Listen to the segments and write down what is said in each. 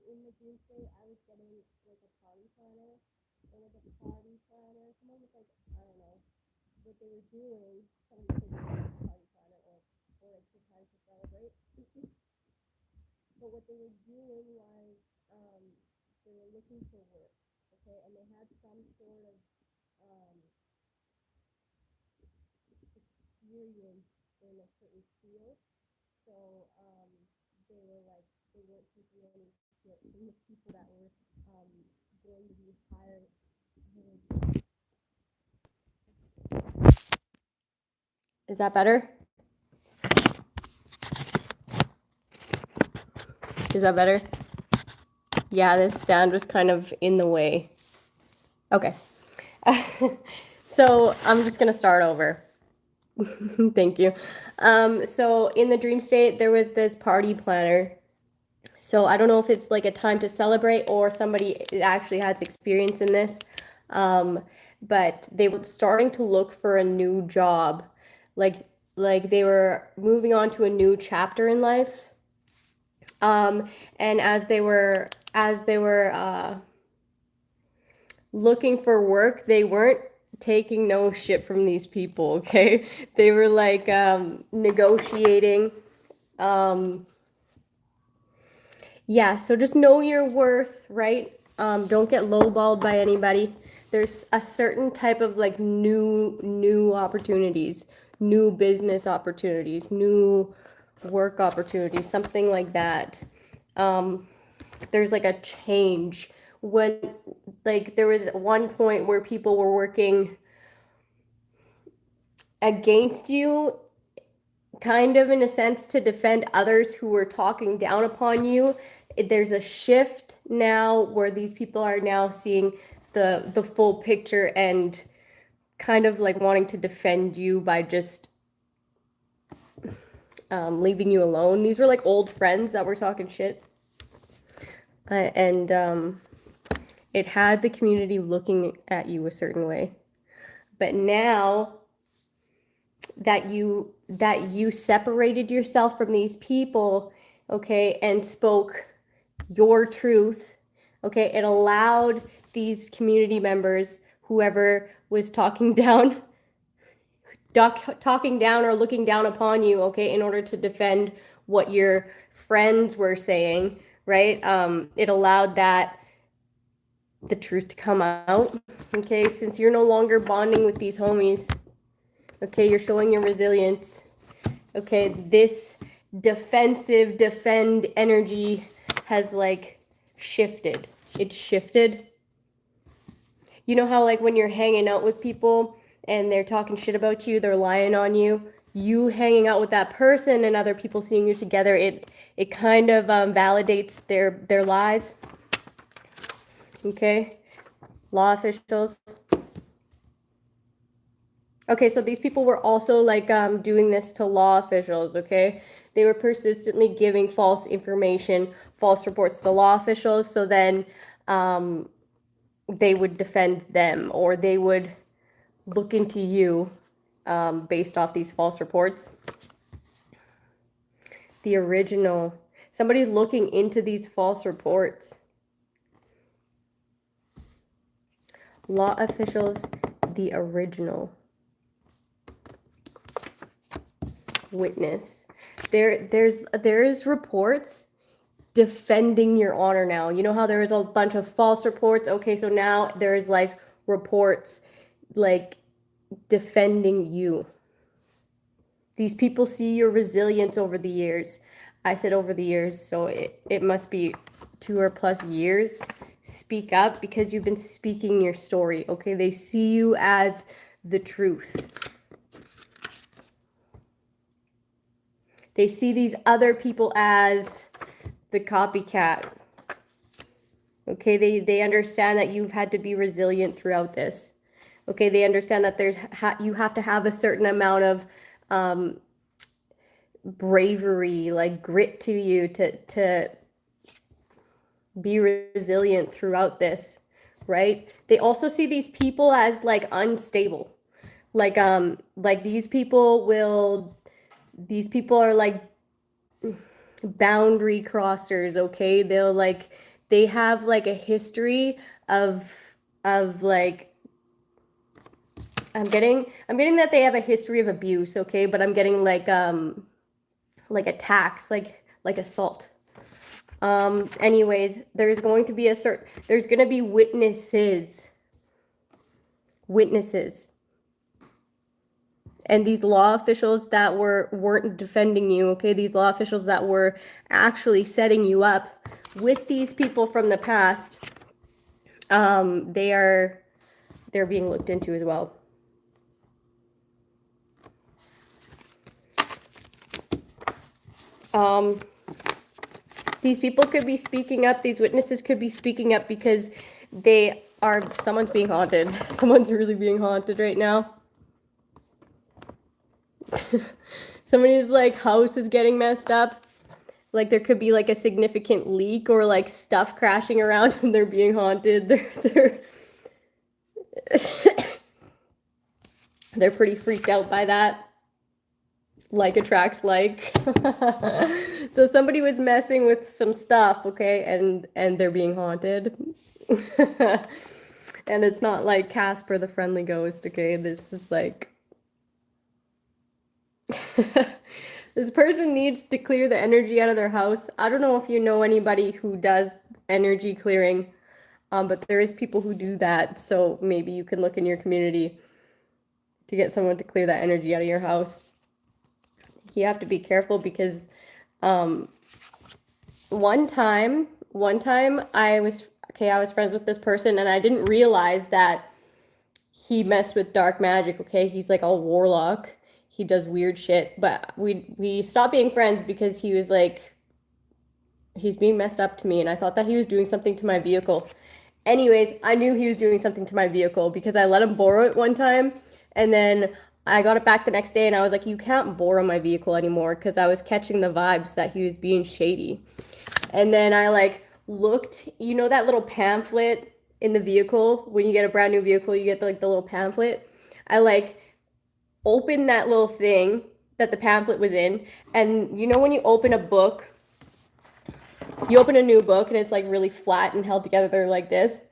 in the dream state, I was getting like a party planner, and with a party planner, someone was like, I don't know, what they were doing. Someone was like, party planner, or like to try to celebrate. But what they were doing was, um, they were looking for work, okay, and they had some sort of um, experience in a certain field. So they were like, they weren't taking any shit from the people that were um, going to be hired. Is that better? Is that better? Yeah, this stand was kind of in the way. Okay. So I'm just going to start over. Thank you. So in the dream state, there was this party planner. So I don't know if it's like a time to celebrate or somebody actually has experience in this. But they were starting to look for a new job. Like they were moving on to a new chapter in life. And as they were looking for work, they weren't taking no shit from these people, okay? They were like negotiating. Yeah, so just know your worth, right? Don't get lowballed by anybody. There's a certain type of like new opportunities, new business opportunities, new work opportunities, something like that. There's like a change when, like, there was one point where people were working against you, kind of in a sense to defend others who were talking down upon you. There's a shift now where these people are now seeing the full picture and kind of like wanting to defend you by just leaving you alone. These were like old friends that were talking shit. And it had the community looking at you a certain way. But now that you separated yourself from these people, okay, and spoke your truth, okay, it allowed these community members, whoever was talking down or looking down upon you, okay, in order to defend what your friends were saying, right? It allowed that the truth to come out, okay, since you're no longer bonding with these homies, okay, you're showing your resilience, okay, this defend energy has like shifted. It's shifted. You know how like when you're hanging out with people and they're talking shit about you, they're lying on you, you hanging out with that person and other people seeing you together, it kind of validates their lies. Okay, law officials. Okay, so these people were also like doing this to law officials, okay? They were persistently giving false information, false reports to law officials, so then they would defend them or they would look into you based off these false reports. The original, somebody's looking into these false reports. Law officials, the original. Witness. There's reports defending your honor now. You know how there is a bunch of false reports? Okay, so now there's like reports like defending you. These people see your resilience over the years. I said over the years, so it must be 2 or plus years. Speak up because you've been speaking your story, okay? They see you as the truth. They see these other people as the copycat. Okay, they understand that you've had to be resilient throughout this. Okay, they understand that you have to have a certain amount of bravery, like grit to you to be resilient throughout this, right? They also see these people as like unstable. Like these people are like boundary crossers, okay? They'll like they have like a history of like, I'm getting that they have a history of abuse, okay? But I'm getting like attacks, like assault. Anyways, there's going to be witnesses. And these law officials that weren't defending you, okay? These law officials that were actually setting you up with these people from the past, they're being looked into as well. These people could be speaking up, these witnesses could be speaking up because someone's being haunted. Someone's really being haunted right now. Somebody's like house is getting messed up. Like there could be like a significant leak or like stuff crashing around and they're being haunted. They're pretty freaked out by that. Like attracts like. So somebody was messing with some stuff, okay, and they're being haunted. And it's not like Casper the Friendly Ghost, okay? This is like this person needs to clear the energy out of their house. I don't know if you know anybody who does energy clearing, but there is people who do that. So maybe you can look in your community to get someone to clear that energy out of your house. You have to be careful because one time I was friends with this person and I didn't realize that he messed with dark magic, okay? He's like a warlock. He does weird shit, but we stopped being friends because he was like, he's being messed up to me, and I thought that he was doing something to my vehicle. Anyways, I knew he was doing something to my vehicle because I let him borrow it one time, and then I got it back the next day, and I was like, you can't borrow my vehicle anymore, because I was catching the vibes that he was being shady. And then I like looked, you know that little pamphlet in the vehicle? When you get a brand new vehicle, you get the little pamphlet. I like open that little thing that the pamphlet was in, and you know when you open a book, you open a new book and it's like really flat and held together like this,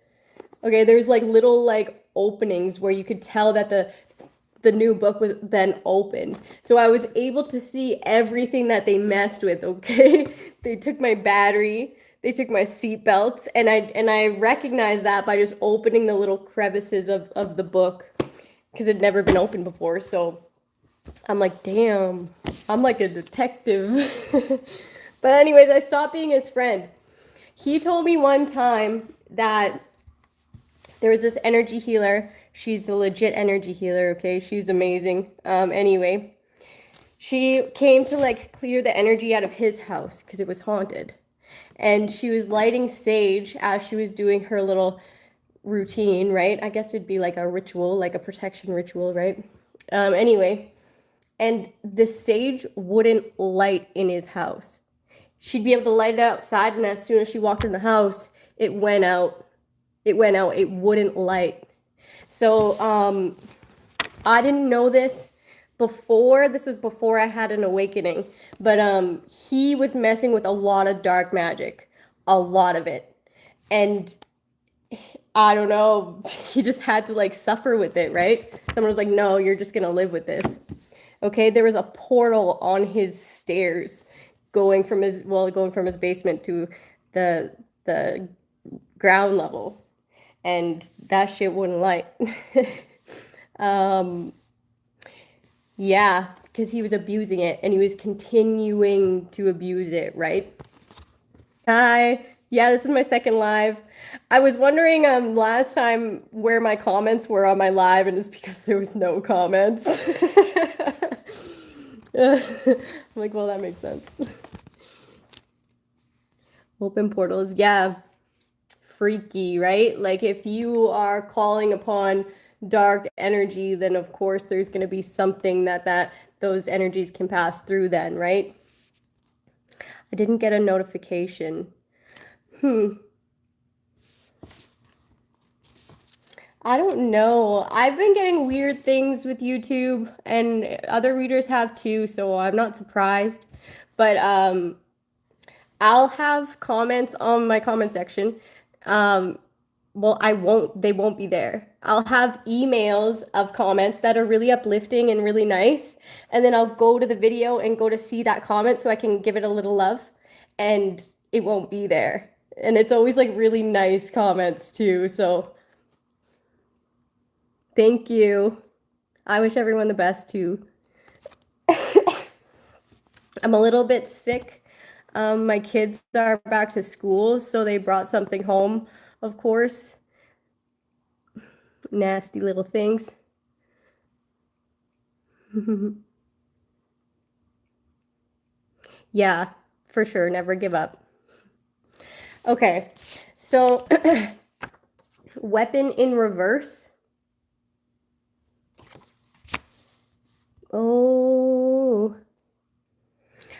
okay? There's like little like openings where you could tell that the new book was then opened. So I was able to see everything that they messed with, okay? They took my battery, they took my seat belts, and I recognized that by just opening the little crevices of the book, because it'd never been opened before. So I'm like, damn, I'm like a detective. But anyways, I stopped being his friend. He told me one time that there was this energy healer. She's a legit energy healer, okay? She's amazing. Anyway, she came to like clear the energy out of his house because it was haunted. And she was lighting sage as she was doing her little routine, right? I guess it'd be like a ritual, like a protection ritual, right? Anyway, and the sage wouldn't light in his house. She'd be able to light it outside, and as soon as she walked in the house, it went out. It wouldn't light. So I didn't know this before. This was before I had an awakening, but he was messing with a lot of dark magic, a lot of it. And I don't know, he just had to like suffer with it, right? Someone was like, no, you're just gonna live with this. Okay, there was a portal on his stairs going from his basement to the ground level, and that shit wouldn't light. Yeah, because he was abusing it, and he was continuing to abuse it, right? Hi. Yeah, this is my second live. I was wondering last time where my comments were on my live, and it's because there was no comments. I'm like, well, that makes sense. Open portals, yeah. Freaky, right? Like if you are calling upon dark energy, then of course there's going to be something that those energies can pass through then, right? I didn't get a notification. I don't know. I've been getting weird things with YouTube, and other readers have too, so I'm not surprised. But I'll have comments on my comment section. Well, they won't be there. I'll have emails of comments that are really uplifting and really nice. And then I'll go to the video and go to see that comment so I can give it a little love. And it won't be there. And it's always like really nice comments too. So thank you. I wish everyone the best too. I'm a little bit sick. My kids are back to school, so they brought something home, of course. Nasty little things. Yeah, for sure. Never give up. Okay, so weapon in reverse. Oh,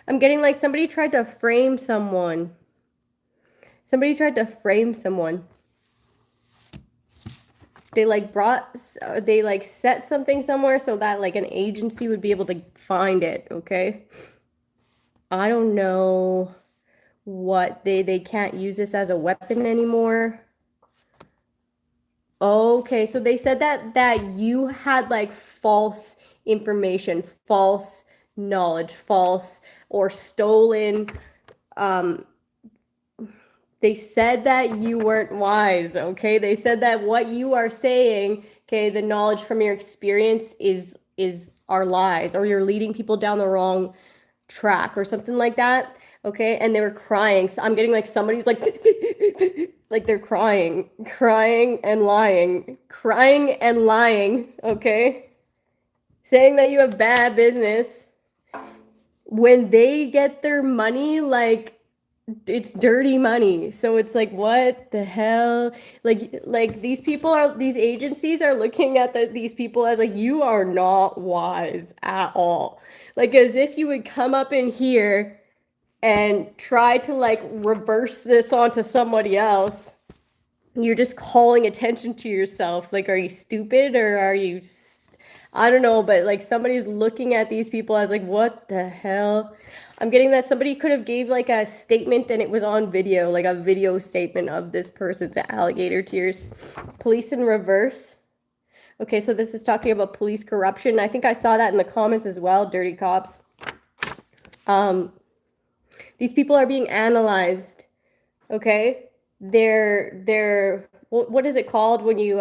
I'm getting like somebody tried to frame someone. Somebody tried to frame someone. They like set something somewhere so that like an agency would be able to find it, okay? I don't know what they can't use this as a weapon anymore. Okay, so they said that you had like false information, false knowledge, false or stolen. They said that you weren't wise, okay? They said that what you are saying, okay, the knowledge from your experience is are lies, or you're leading people down the wrong track or something like that, okay? And they were crying. So I'm getting like somebody's like like they're crying and lying, okay? Saying that you have bad business. When they get their money, like it's dirty money. So it's like, what the hell? Like these agencies are looking at these people as like, you are not wise at all. Like as if you would come up in here and try to like reverse this onto somebody else. You're just calling attention to yourself. Like, are you stupid or are you, I don't know, but like somebody's looking at these people as like, what the hell? I'm getting that somebody could have gave like a statement and it was on video, like a video statement of this person's alligator tears. Police in reverse. Okay, so this is talking about police corruption. I think I saw that in the comments as well, dirty cops. These people are being analyzed, okay? They're what is it called when you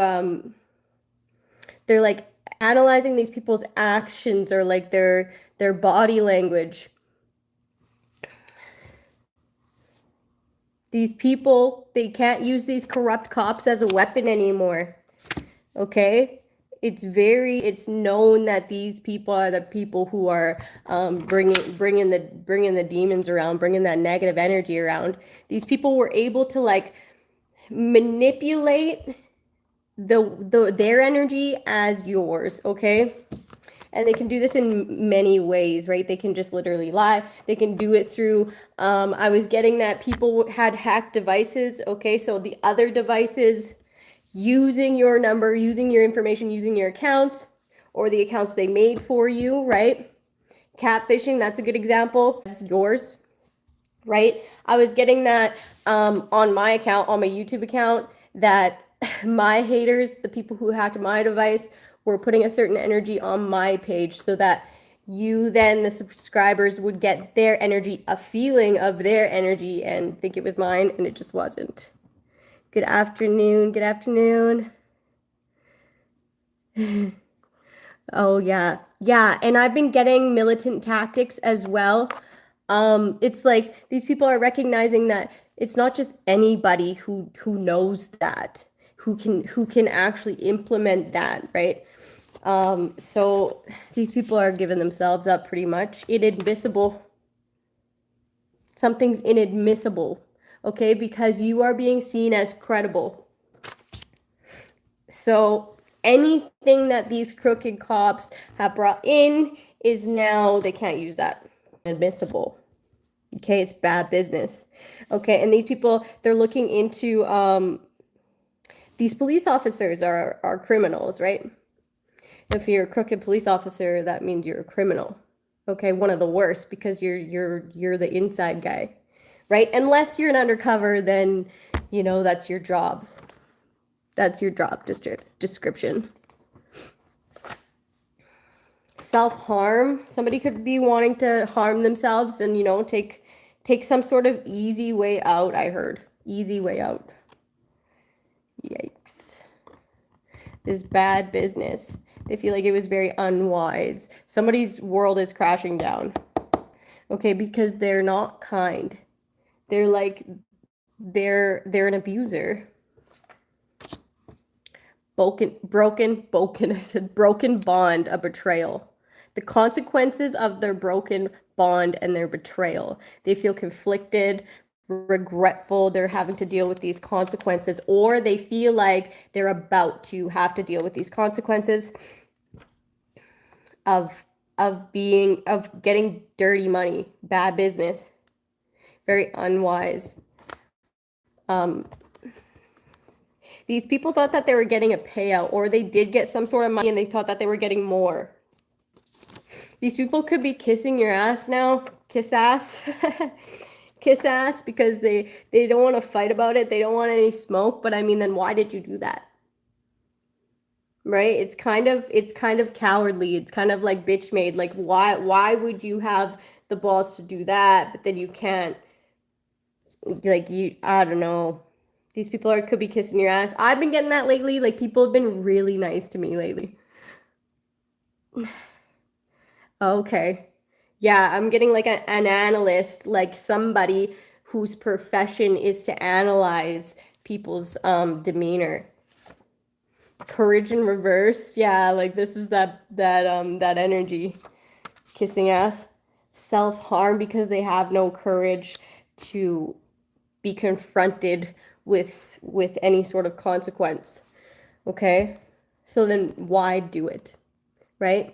they're like analyzing these people's actions or like their body language. These people, they can't use these corrupt cops as a weapon anymore. Okay? It's known that these people are the people who are bringing the demons around, bringing that negative energy around. These people were able to like manipulate their energy as yours, okay? And they can do this in many ways, right? They can just literally lie. They can do it through, I was getting that people had hacked devices, okay? So the other devices using your number, using your information, using your accounts or the accounts they made for you, right? Catfishing, that's a good example. That's yours, right? I was getting that on my account, on my YouTube account, that my haters, the people who hacked my device, were putting a certain energy on my page so that you then, the subscribers, would get their energy, a feeling of their energy and think it was mine, and it just wasn't. Good afternoon. Good afternoon. Oh, yeah. Yeah, and I've been getting militant tactics as well. It's like these people are recognizing that it's not just anybody who knows that, who can actually implement that, right? So these people are giving themselves up pretty much. Inadmissible. Something's inadmissible, okay? Because you are being seen as credible. So anything that these crooked cops have brought in is now, they can't use that. Inadmissible. Okay, it's bad business. Okay, and these people, they're looking into, these police officers are criminals, right? If you're a crooked police officer, that means you're a criminal. Okay, one of the worst because you're the inside guy. right? Unless you're an undercover, then, you know, that's your job. That's your job description. Self-harm. Somebody could be wanting to harm themselves and, you know, take some sort of easy way out, I heard. Easy way out. Yikes. This bad business. They feel like it was very unwise. Somebody's world is crashing down. Okay, because they're not kind. They're like, they're an abuser. Broken bond, a betrayal. The consequences of their broken bond and their betrayal. They feel conflicted, regretful, they're having to deal with these consequences, or they feel like they're about to have to deal with these consequences of getting dirty money, bad business, very unwise. These people thought that they were getting a payout, or they did get some sort of money and they thought that they were getting more. These people could be kissing your ass now. Kiss ass. Kiss ass, because they don't want to fight about it. They don't want any smoke. But I mean, then why did you do that? Right? It's kind of cowardly. It's kind of like bitch made. Like, why would you have the balls to do that, but then you can't? Like, I don't know. These people could be kissing your ass. I've been getting that lately. Like, people have been really nice to me lately. Okay. Yeah, I'm getting like an analyst, like somebody whose profession is to analyze people's demeanor. Courage in reverse. Yeah, like this is that energy. Kissing ass. Self-harm because they have no courage to be confronted with any sort of consequence. Okay? So then why do it? Right?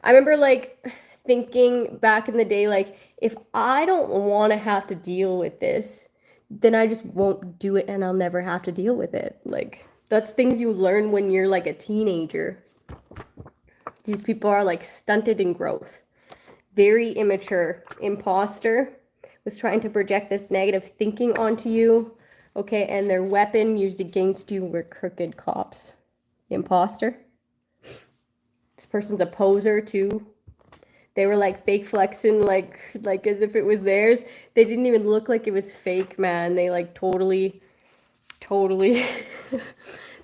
I remember like thinking back in the day, like, if I don't want to have to deal with this, then I just won't do it and I'll never have to deal with it. Like, that's things you learn when you're like a teenager. These people are like stunted in growth. Very immature. Imposter was trying to project this negative thinking onto you. Okay, and their weapon used against you were crooked cops. Imposter. This person's a poser too. They were like fake flexing, like as if it was theirs. They didn't even look like it was fake, man. They like totally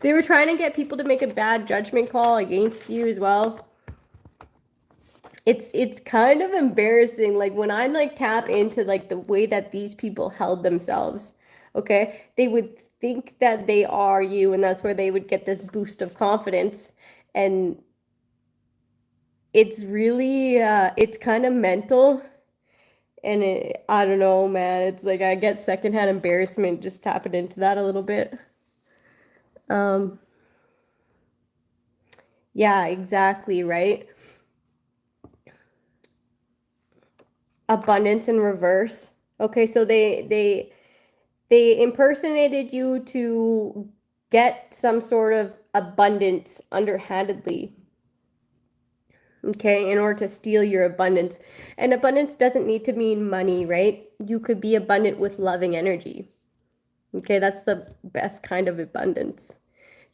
they were trying to get people to make a bad judgment call against you as well. It's kind of embarrassing, like when I like tap into like the way that these people held themselves. Okay, they would think that they are you, and that's where they would get this boost of confidence. And it's really it's kind of mental, and I don't know, man. It's like I get secondhand embarrassment just tapping into that a little bit. Yeah, exactly, right? Abundance in reverse. Okay, so they impersonated you to get some sort of abundance underhandedly. Okay, in order to steal your abundance. And abundance doesn't need to mean money, right? You could be abundant with loving energy. Okay, that's the best kind of abundance.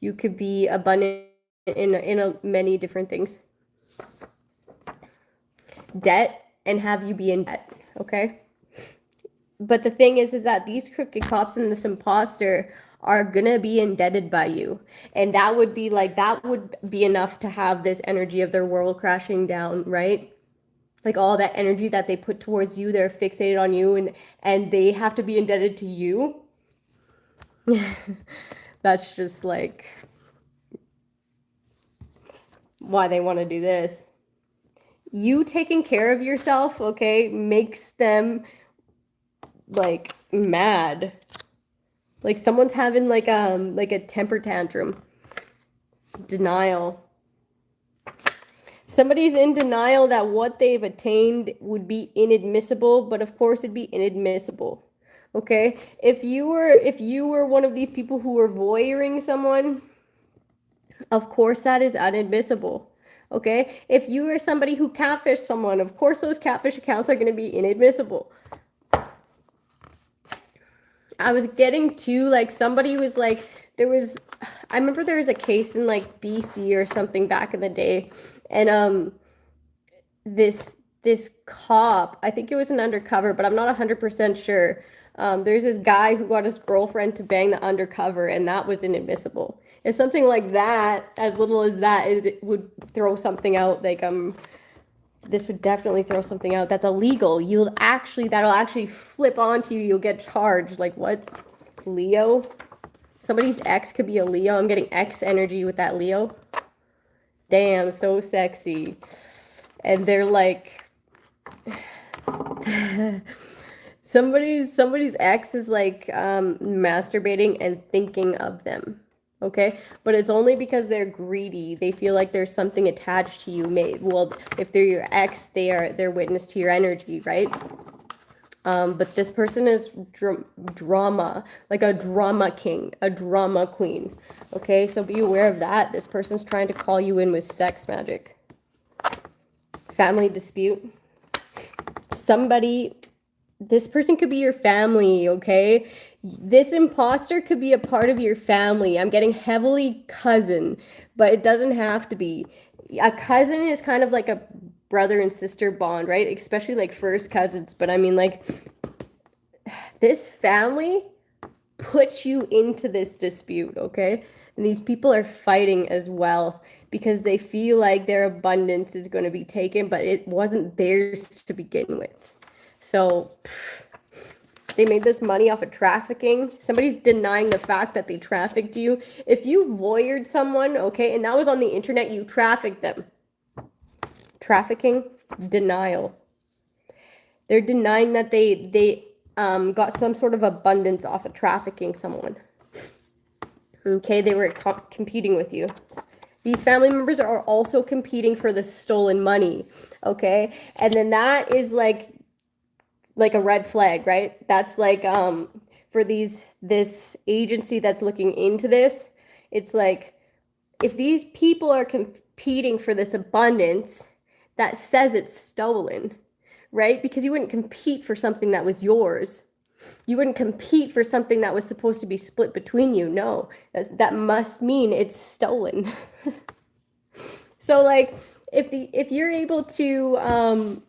You could be abundant in many different things. Debt, and have you be in debt, okay? But the thing is that these crooked cops and this imposter are gonna be indebted by you, and that would be enough to have this energy of their world crashing down, right? Like all that energy that they put towards you, they're fixated on you, and they have to be indebted to you. That's just like why they want to do this. You taking care of yourself, okay, makes them like mad. Like someone's having like a temper tantrum. Denial. Somebody's in denial that what they've attained would be inadmissible, but of course it'd be inadmissible. Okay? If you were one of these people who were voyeuring someone, of course that is inadmissible. Okay? If you are somebody who catfished someone, of course those catfish accounts are going to be inadmissible. I was getting to, like, somebody was like, I remember there was a case in like BC or something back in the day, and this cop, I think it was an undercover, but I'm not 100% sure. There's this guy who got his girlfriend to bang the undercover, and that was inadmissible. If something like that, as little as that is, it would throw something out, like this would definitely throw something out that's illegal. That'll actually flip onto you. You'll get charged. Like what? Leo? Somebody's ex could be a Leo. I'm getting X energy with that Leo. Damn, so sexy. And they're like, somebody's ex is like masturbating and thinking of them. Okay, but it's only because they're greedy. They feel like there's something attached to you. Well, if they're your ex, they're witness to your energy, right? But this person is drama, like a drama king, a drama queen. Okay, so be aware of that. This person's trying to call you in with sex magic. Family dispute. This person could be your family, okay? This imposter could be a part of your family. I'm getting heavily cousin, but it doesn't have to be. A cousin is kind of like a brother and sister bond, right? Especially like first cousins. But I mean, like, this family puts you into this dispute, okay? And these people are fighting as well because they feel like their abundance is going to be taken, but it wasn't theirs to begin with. So they made this money off of trafficking. Somebody's denying the fact that they trafficked you. If you voyeured someone, okay, and that was on the internet, you trafficked them. Trafficking, denial. They're denying that they got some sort of abundance off of trafficking someone. Okay, they were competing with you. These family members are also competing for the stolen money. Okay, and then that is like a red flag, right? That's like for this agency that's looking into this, it's like if these people are competing for this abundance, that says it's stolen, right? Because you wouldn't compete for something that was yours. You wouldn't compete for something that was supposed to be split between you. No, that must mean it's stolen. So like if you're able to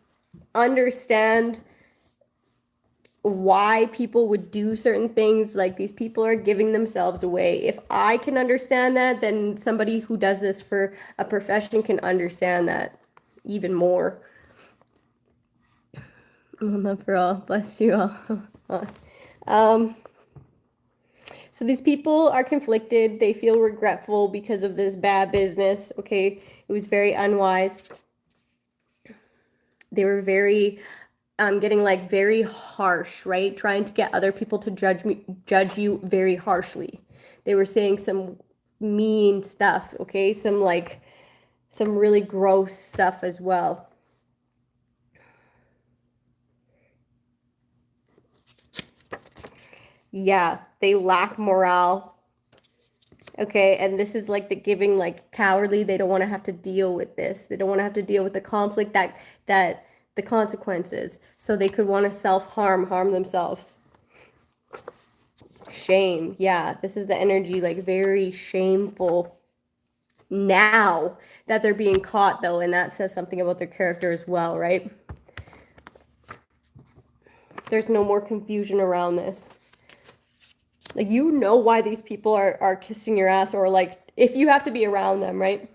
understand why people would do certain things, like these people are giving themselves away. If I can understand that, then somebody who does this for a profession can understand that even more. Love for all. Bless you all. So these people are conflicted. They feel regretful because of this bad business. Okay, it was very unwise. They were very getting like very harsh, right? Trying to get other people to judge you very harshly. They were saying some mean stuff, okay? Some really gross stuff as well. Yeah, they lack morale. Okay, and this is like the giving like cowardly. They don't want to have to deal with this. They don't want to have to deal with the conflict that the consequences. So they could want to harm themselves. Shame. Yeah, this is the energy, like very shameful now that they're being caught though, and that says something about their character as well, right? There's no more confusion around this. Like, you know why these people are kissing your ass, or like if you have to be around them, right?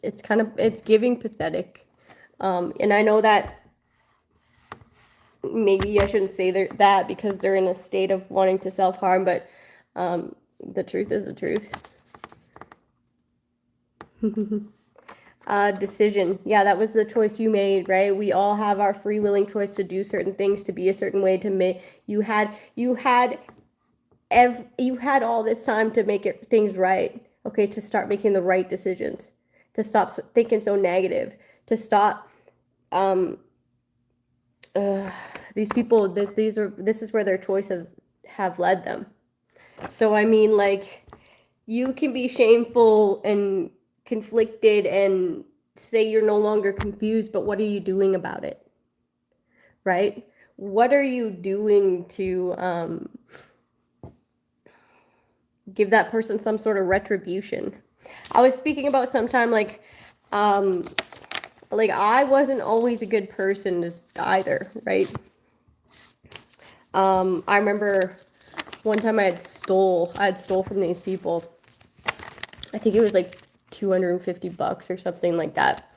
It's giving pathetic. And I know that maybe I shouldn't say that because they're in a state of wanting to self-harm, but the truth is the truth. Decision. Yeah, that was the choice you made, right? We all have our free willing choice to do certain things, to be a certain way, to make you had all this time to make things right. Okay, to start making the right decisions, to stop thinking so negative, to stop these people, this is where their choices have led them. So I mean, like, you can be shameful and conflicted and say you're no longer confused, but what are you doing about it? Right? What are you doing to give that person some sort of retribution? I was speaking about sometime like I wasn't always a good person either, right? I remember one time I had stole from these people. I think it was like $250 or something like that.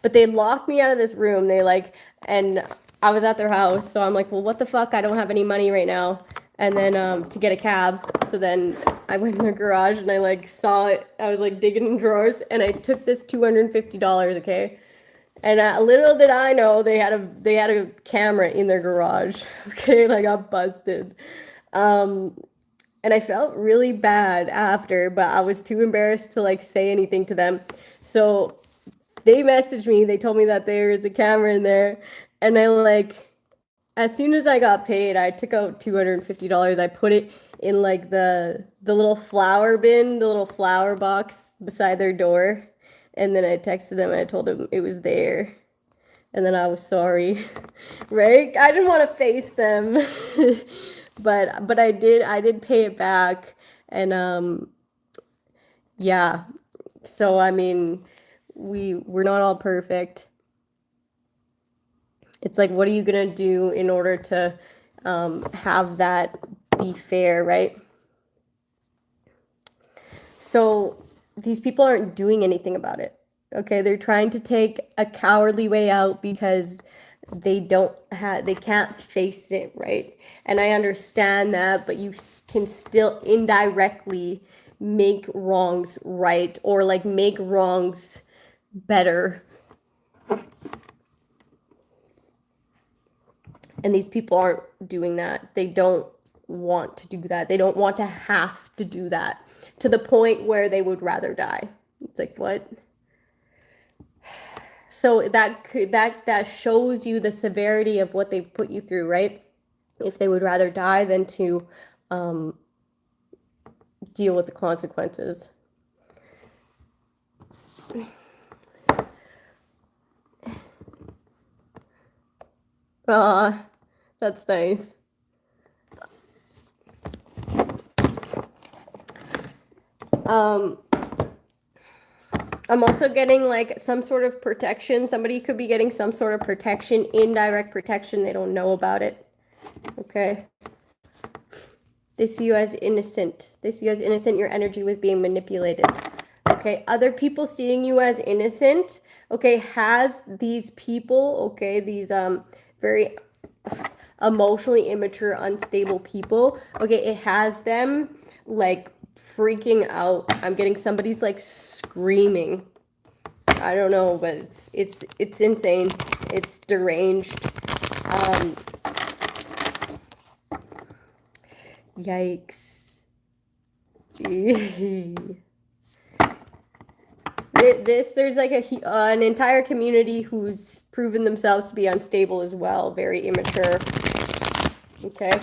But they locked me out of this room. And I was at their house, so I'm like, well, what the fuck? I don't have any money right now. And then to get a cab. So then I went in their garage and I saw it. I was digging in drawers and I took this $250, okay? And little did I know they had a camera in their garage, okay? And I got busted. And I felt really bad after, but I was too embarrassed to say anything to them. So they messaged me. They told me that there is a camera in there, and as soon as I got paid, I took out $250. I put it in the little flower bin, the little flower box beside their door, and then I texted them and I told them it was there. And then I was sorry, right? I didn't want to face them, but I did pay it back, and yeah. So I mean, we're not all perfect. It's what are you gonna do in order to have that be fair, right? So these people aren't doing anything about it. Okay, they're trying to take a cowardly way out because they can't face it, right? And I understand that, but you can still indirectly make wrongs right, or make wrongs better. And these people aren't doing that. They don't want to do that. They don't want to have to do that to the point where they would rather die. It's what? So that shows you the severity of what they put you through, right? If they would rather die than to deal with the consequences. That's nice. I'm also getting some sort of protection. Somebody could be getting some sort of protection, indirect protection. They don't know about it. Okay. They see you as innocent. They see you as innocent. Your energy was being manipulated. Okay. Other people seeing you as innocent, okay, has these people, okay, these very emotionally immature, unstable people, okay, it has them freaking out. I'm getting somebody's screaming. I don't know, but it's insane. It's deranged. Yikes. There's an entire community who's proven themselves to be unstable as well, very immature. Okay.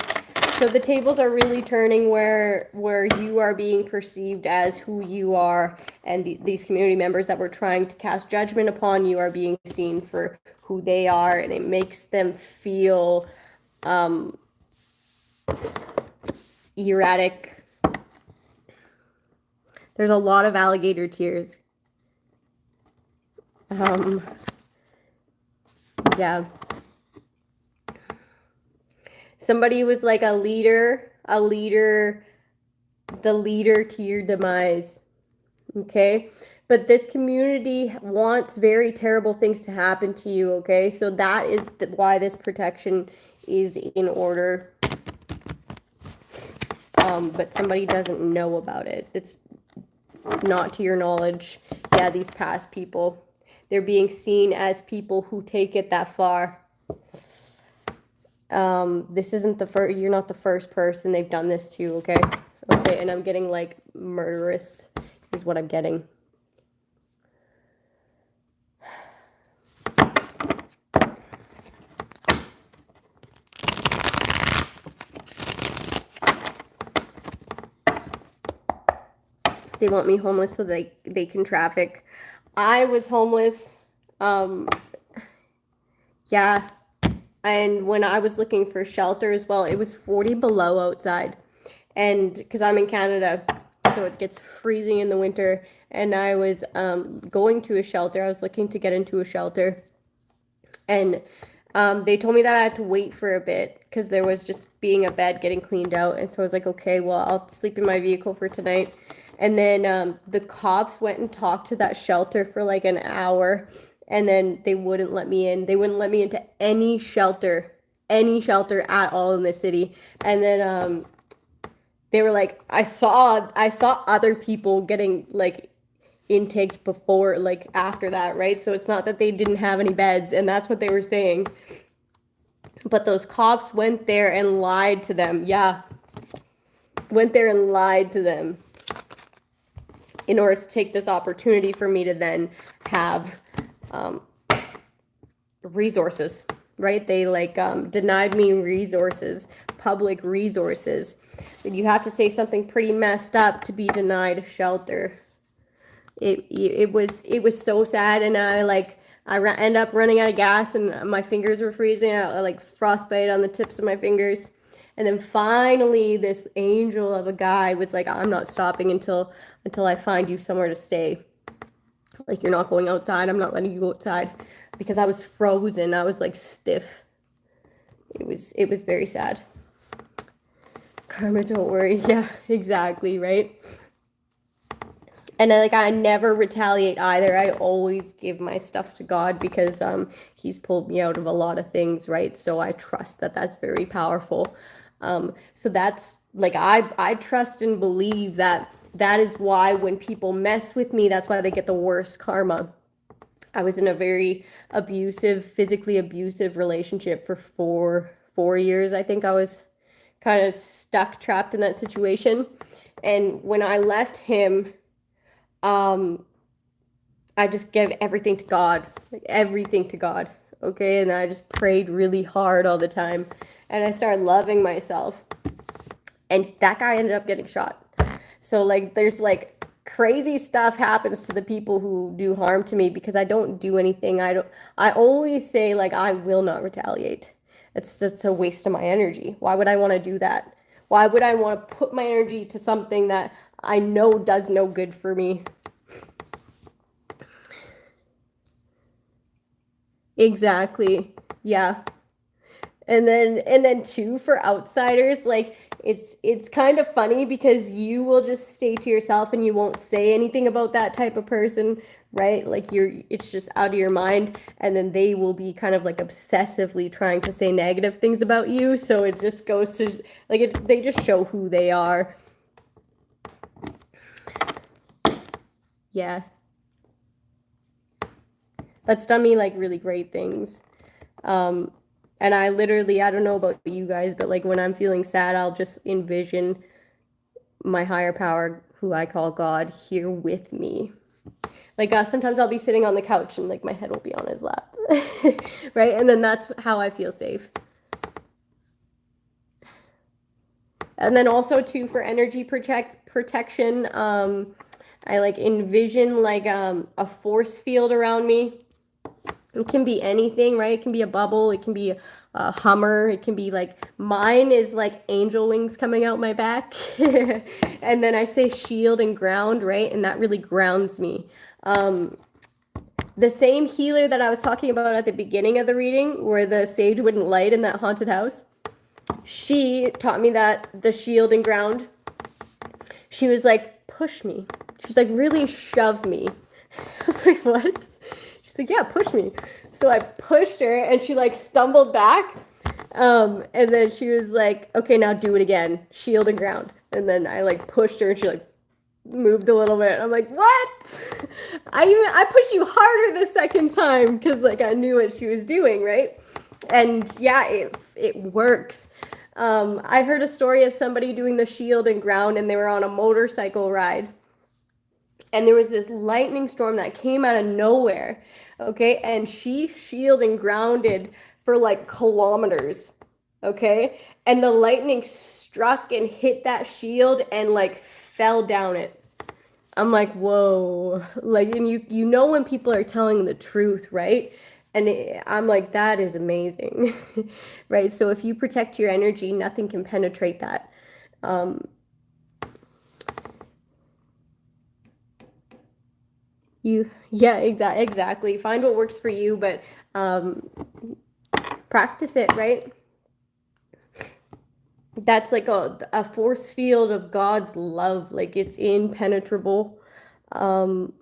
So the tables are really turning where you are being perceived as who you are, and these community members that were trying to cast judgment upon you are being seen for who they are, and it makes them feel erratic. There's a lot of alligator tears. Yeah. Somebody was a leader, the leader to your demise. Okay? But this community wants very terrible things to happen to you, okay? So that is why this protection is in order. But somebody doesn't know about it. It's not to your knowledge. Yeah, these past people, they're being seen as people who take it that far. This isn't the first, you're not the first person they've done this to, okay? Okay, and I'm getting murderous is what I'm getting. They want me homeless so they can traffic. I was homeless. Yeah. And when I was looking for shelter as well, it was 40 below outside. And because I'm in Canada, so it gets freezing in the winter. And I was going to a shelter. I was looking to get into a shelter. And they told me that I had to wait for a bit because there was just being a bed getting cleaned out. And so I was like, okay, well, I'll sleep in my vehicle for tonight. And then the cops went and talked to that shelter for like an hour. And then they wouldn't let me in. They wouldn't let me into any shelter at all in the city. And then they were like, I saw other people getting like intaked before, like after that, right? So it's not that they didn't have any beds, and that's what they were saying. But those cops went there and lied to them. Yeah. Went there and lied to them in order to take this opportunity for me to then have resources, right? They like denied me resources, public resources. And you have to say something pretty messed up to be denied shelter. It was so sad, and I end up running out of gas, and my fingers were freezing. I like frostbite on the tips of my fingers. And then finally, this angel of a guy was like, I'm not stopping until I find you somewhere to stay. Like, you're not going outside. I'm not letting you go outside, because I was frozen. I was like stiff. It was very sad. Karma, don't worry. Yeah, exactly, right? And then, like, I never retaliate either. I always give my stuff to God, because he's pulled me out of a lot of things, right? So I trust that that's very powerful. So that's like, I trust and believe that is why when people mess with me, that's why they get the worst karma. I was in a very physically abusive relationship for four years. I think I was kind of trapped in that situation. And when I left him, I just gave everything to God, like everything to God. Okay. And I just prayed really hard all the time, and I started loving myself, and that guy ended up getting shot. So like, there's like crazy stuff happens to the people who do harm to me, because I don't do anything. I always say, like, I will not retaliate. It's just a waste of my energy. Why would I want to do that? Why would I want to put my energy to something that I know does no good for me? Exactly. Yeah. And then too, for outsiders, like, it's kind of funny, because you will just stay to yourself and you won't say anything about that type of person, right? Like, it's just out of your mind, and then they will be kind of like obsessively trying to say negative things about you. So it just goes to like, they just show who they are. Yeah. That's done me like really great things. And I don't know about you guys, but like, when I'm feeling sad, I'll just envision my higher power, who I call God, here with me. Like, sometimes I'll be sitting on the couch and like my head will be on his lap, right? And then that's how I feel safe. And then also too, for energy protection, I like envision like a force field around me. It can be anything, right? It can be a bubble. It can be a Hummer. It can be like, mine is like angel wings coming out my back. And then I say shield and ground, right? And that really grounds me. The same healer that I was talking about at the beginning of the reading, where the sage wouldn't light in that haunted house, she taught me that the shield and ground. She was like, push me. She's like, really shove me. I was like, what? She's like, yeah, push me. So I pushed her, and she like stumbled back. And then she was like, okay, now do it again. Shield and ground. And then I like pushed her, and she like moved a little bit. I'm like, what? I pushed you harder the second time, because like, I knew what she was doing, right? And yeah, it works. I heard a story of somebody doing the shield and ground, and they were on a motorcycle ride. And there was this lightning storm that came out of nowhere, okay? And she shielded and grounded for like kilometers, okay? And the lightning struck and hit that shield and like fell down it. I'm like, whoa, like, and you know when people are telling the truth, right? And I'm like, that is amazing, right? So if you protect your energy, nothing can penetrate that. Yeah, exactly. Find what works for you, but practice it, right? That's like a force field of God's love, like it's impenetrable. Um,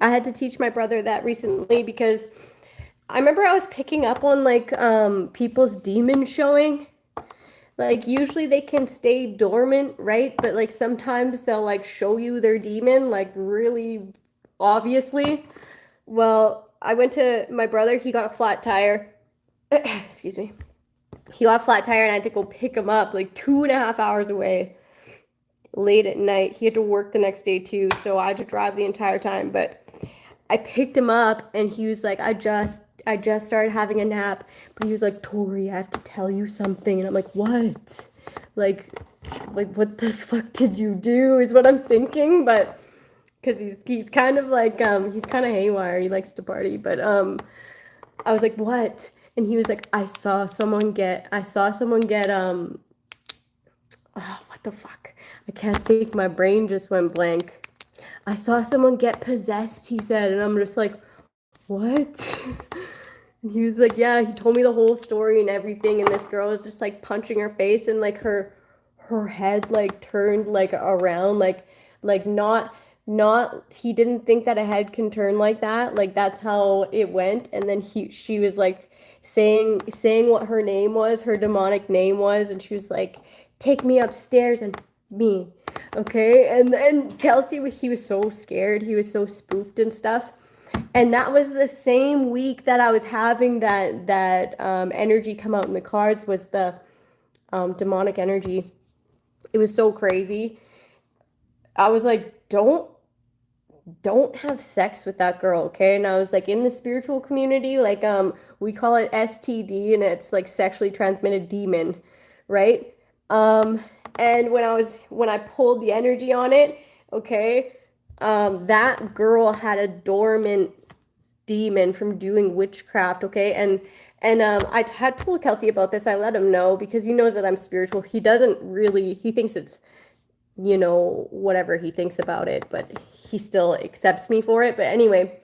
I had to teach my brother that recently because I remember I was picking up on like people's demon showing. Like usually they can stay dormant, right? But like sometimes they'll like show you their demon like really obviously. Well, I went to my brother, he got a flat tire. Excuse me. He got a flat tire and I had to go pick him up like 2.5 hours away late at night. He had to work the next day too, so I had to drive the entire time. But I picked him up and he was like, I just started having a nap. But he was like, Tori, I have to tell you something. And I'm like, what? Like what the fuck did you do? Is what I'm thinking. But because he's kind of like he's kind of haywire. He likes to party. But I was like, what? And he was like, I saw someone get oh, what the fuck? I can't think. My brain just went blank. I saw someone get possessed, he said, and I'm just like, what? And he was like, yeah, he told me the whole story and everything, and this girl was just like punching her face, and like her head like turned like around, like not he didn't think that a head can turn like that. Like that's how it went. And then she was like saying what her name was, her demonic name was, and she was like, take me upstairs and me. Okay. And then Kelsey, he was so scared. He was so spooked and stuff. And that was the same week that I was having that energy come out in the cards, was the demonic energy. It was so crazy. I was like, don't have sex with that girl, okay? And I was like, in the spiritual community, like we call it STD, and it's like sexually transmitted demon, right? And when I pulled the energy on it, okay, that girl had a dormant demon from doing witchcraft, okay? And I had told Kelsey about this. I let him know because he knows that I'm spiritual. He doesn't really, he thinks it's, whatever he thinks about it, but he still accepts me for it. But anyway,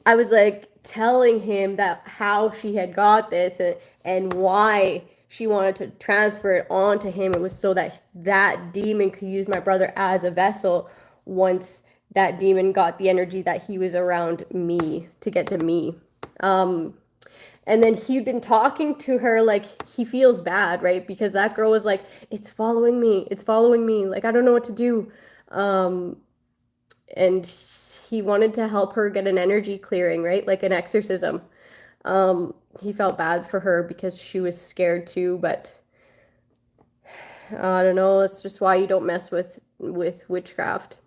I was like telling him that how she had got this, and why she wanted to transfer it on to him. It was so that that demon could use my brother as a vessel once that demon got the energy that he was around me to get to me. And then he'd been talking to her like he feels bad, right? Because that girl was like, it's following me. It's following me. Like, I don't know what to do. And he wanted to help her get an energy clearing, right? Like an exorcism. He felt bad for her because she was scared too, but I don't know. It's just why you don't mess with witchcraft.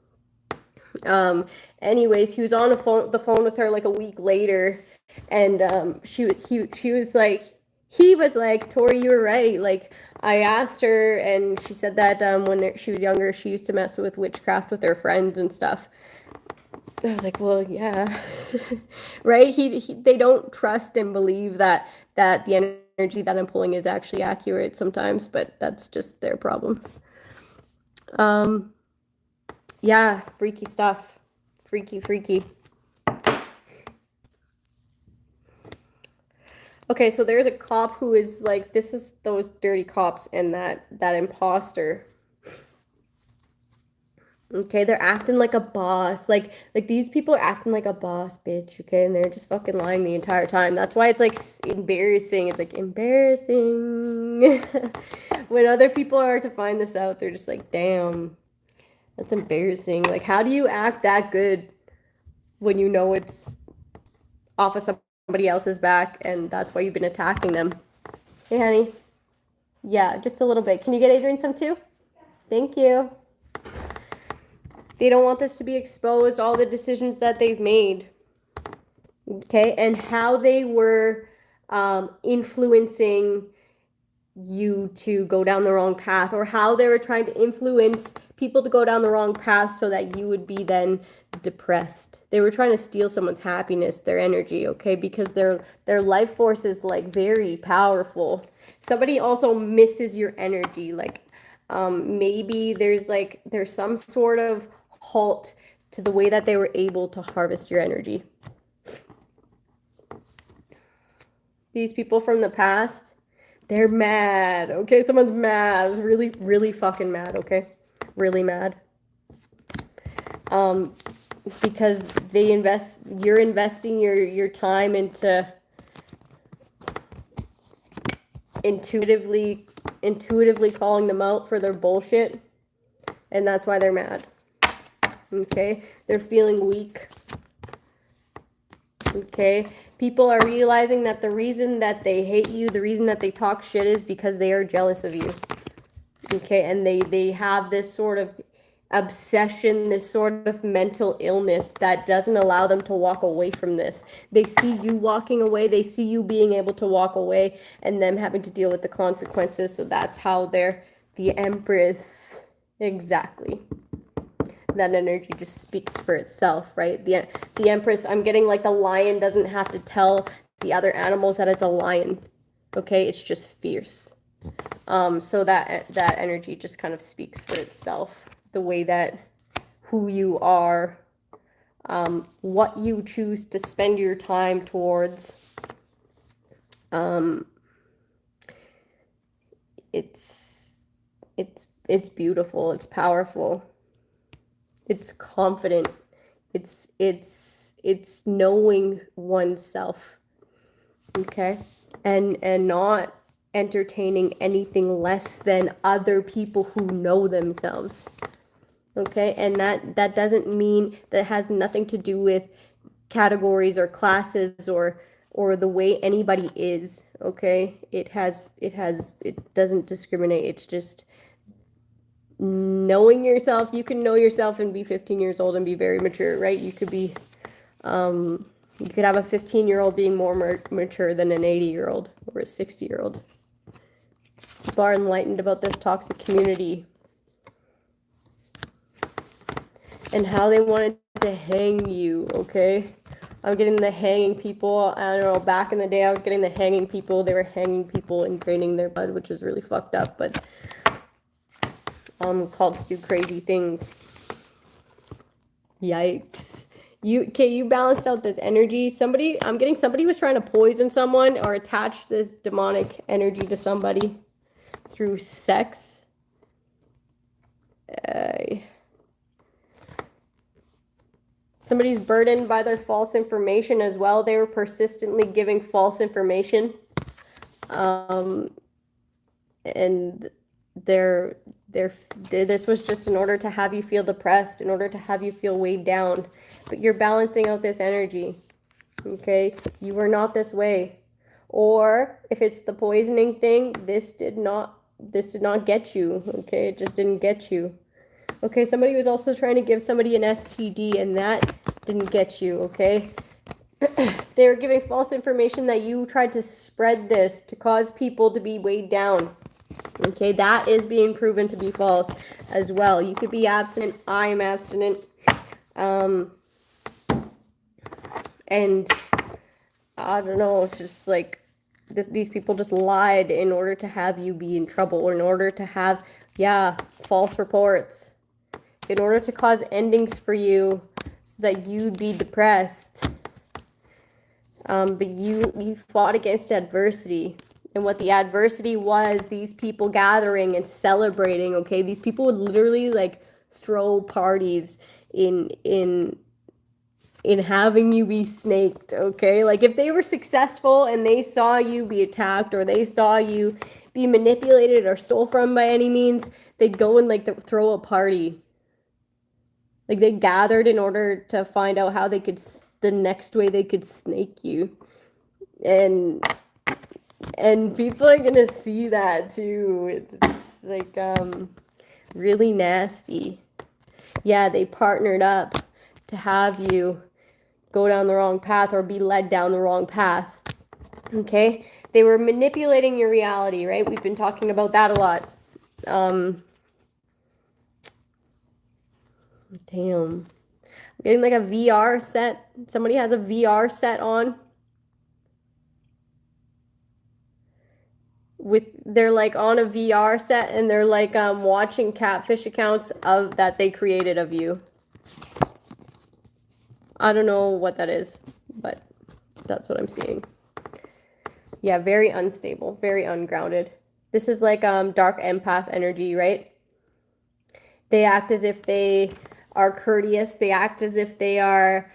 Anyways, he was on the phone with her like a week later, and she was like, he was like, Tori, you were right. Like, I asked her, and she said that when she was younger, she used to mess with witchcraft with her friends and stuff. I was like, well, yeah, right? They don't trust and believe that the energy that I'm pulling is actually accurate sometimes, but that's just their problem. Yeah, freaky stuff. Freaky. Okay, so there's a cop who is like, this is those dirty cops and that imposter. Okay, they're acting like a boss. Like these people are acting like a boss, bitch, okay? And they're just fucking lying the entire time. That's why it's like embarrassing. It's like embarrassing. When other people are to find this out, they're just like, damn, that's embarrassing. Like, how do you act that good when you know it's off of somebody else's back and that's why you've been attacking them? Hey, honey. Yeah, just a little bit. Can you get Adrian some too? Thank you. They don't want this to be exposed, all the decisions that they've made. Okay, and how they were influencing you to go down the wrong path, or how they were trying to influence people to go down the wrong path so that you would be then depressed. They were trying to steal someone's happiness, their energy, okay? Because their life force is like very powerful. Somebody also misses your energy. Like maybe there's some sort of halt to the way that they were able to harvest your energy. These people from the past, they're mad, okay? Someone's mad. It's really, really fucking mad, okay? Really mad. Because you're investing your time into intuitively calling them out for their bullshit, and that's why they're mad. Okay? They're feeling weak. Okay? People are realizing that the reason that they hate you, the reason that they talk shit is because they are jealous of you. Okay? And they have this sort of obsession, this sort of mental illness that doesn't allow them to walk away from this. They see you walking away, they see you being able to walk away, and them having to deal with the consequences. So that's how they're the Empress. Exactly. That energy just speaks for itself, right? The Empress, I'm getting like the lion doesn't have to tell the other animals that it's a lion. Okay, it's just fierce. So that energy just kind of speaks for itself. The way that who you are, what you choose to spend your time towards. It's beautiful. It's powerful. It's confident. It's knowing oneself. Okay, and not entertaining anything less than other people who know themselves. Okay, and that doesn't mean, that has nothing to do with categories or classes or the way anybody is. Okay, it doesn't discriminate. It's just knowing yourself. You can know yourself and be 15 years old and be very mature, right? You could be you could have a 15-year-old being more mature than an 80-year-old or a 60-year-old. People are enlightened about this toxic community and how they wanted to hang you, okay? I'm getting the hanging people. I don't know, back in the day I was getting the hanging people. They were hanging people and draining their blood, which is really fucked up, but cults do crazy things. Yikes. You balanced out this energy. I'm getting somebody was trying to poison someone or attach this demonic energy to somebody through sex. Somebody's burdened by their false information as well. They were persistently giving false information. And this was just in order to have you feel depressed, in order to have you feel weighed down. But you're balancing out this energy. Okay? You are not this way. Or if it's the poisoning thing, this did not get you. Okay? It just didn't get you. Okay, somebody was also trying to give somebody an STD, and that didn't get you, okay? They were giving false information that you tried to spread this to cause people to be weighed down. Okay, that is being proven to be false as well. You could be abstinent. I am abstinent. And I don't know, it's just like these people just lied in order to have you be in trouble, or in order to have, false reports. In order to cause endings for you so that you'd be depressed. But you fought against adversity. And what the adversity was, these people gathering and celebrating, okay? These people would literally like throw parties in having you be snaked, okay? Like if they were successful and they saw you be attacked, or they saw you be manipulated or stole from by any means, they'd go and like throw a party. Like they gathered in order to find out how they could, the next way they could snake you. And people are gonna see that too. It's like really nasty. Yeah, they partnered up to have you go down the wrong path or be led down the wrong path. Okay? They were manipulating your reality, right? We've been talking about that a lot. Damn. I'm getting like a VR set. Somebody has a VR set on. They're like on a VR set and they're like watching catfish accounts of that they created of you. I don't know what that is, but that's what I'm seeing. Yeah, very unstable, very ungrounded. This is like dark empath energy, right? They act as if they are courteous. They act as if they are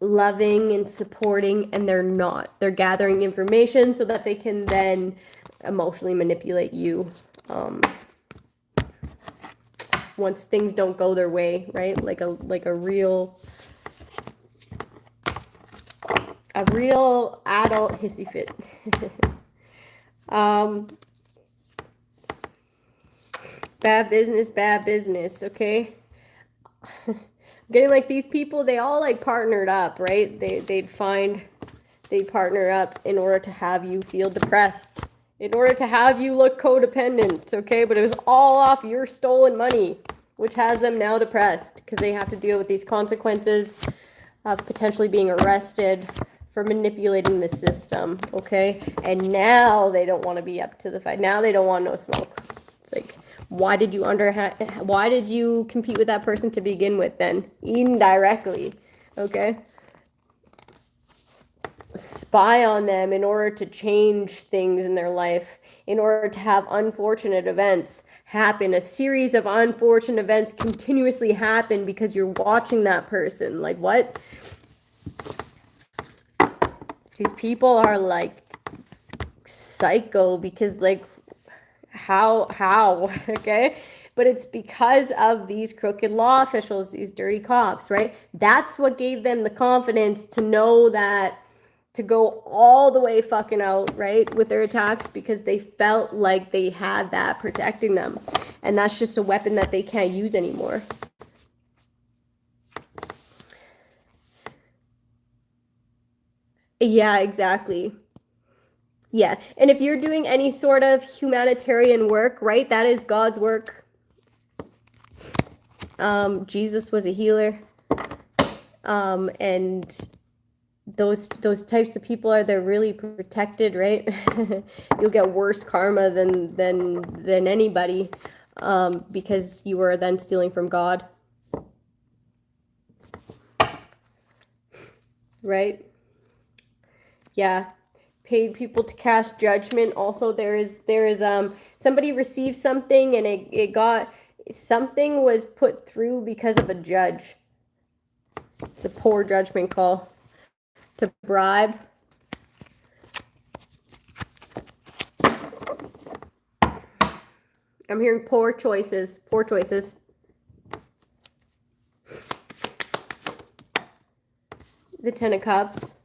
loving and supporting, and they're not. They're gathering information so that they can then emotionally manipulate you once things don't go their way, right? Like a real adult hissy fit. Bad business, okay? Getting like these people, they all like partnered up, right? They'd partner up in order to have you feel depressed, in order to have you look codependent, okay? But it was all off your stolen money, which has them now depressed because they have to deal with these consequences of potentially being arrested for manipulating the system, okay? And now they don't want to be up to the fight. Now they don't want no smoke. It's like, why did you compete with that person to begin with then? Indirectly, okay? Spy on them in order to change things in their life, in order to have unfortunate events happen. A series of unfortunate events continuously happen because you're watching that person. Like, what? These people are like psycho because like how okay, but it's because of these crooked law officials, these dirty cops, right? That's what gave them the confidence to know that to go all the way fucking out, right, with their attacks, because they felt like they had that protecting them, and that's just a weapon that they can't use anymore. Yeah, exactly. Yeah, and if you're doing any sort of humanitarian work, right, that is God's work. Jesus was a healer, and those types of people they're really protected, right? You'll get worse karma than anybody, because you are then stealing from God, right? Yeah. Paid people to cast judgment. Also, there is somebody received something and it got something was put through because of a judge. It's a poor judgment call. To bribe. I'm hearing poor choices. Poor choices. The Ten of Cups.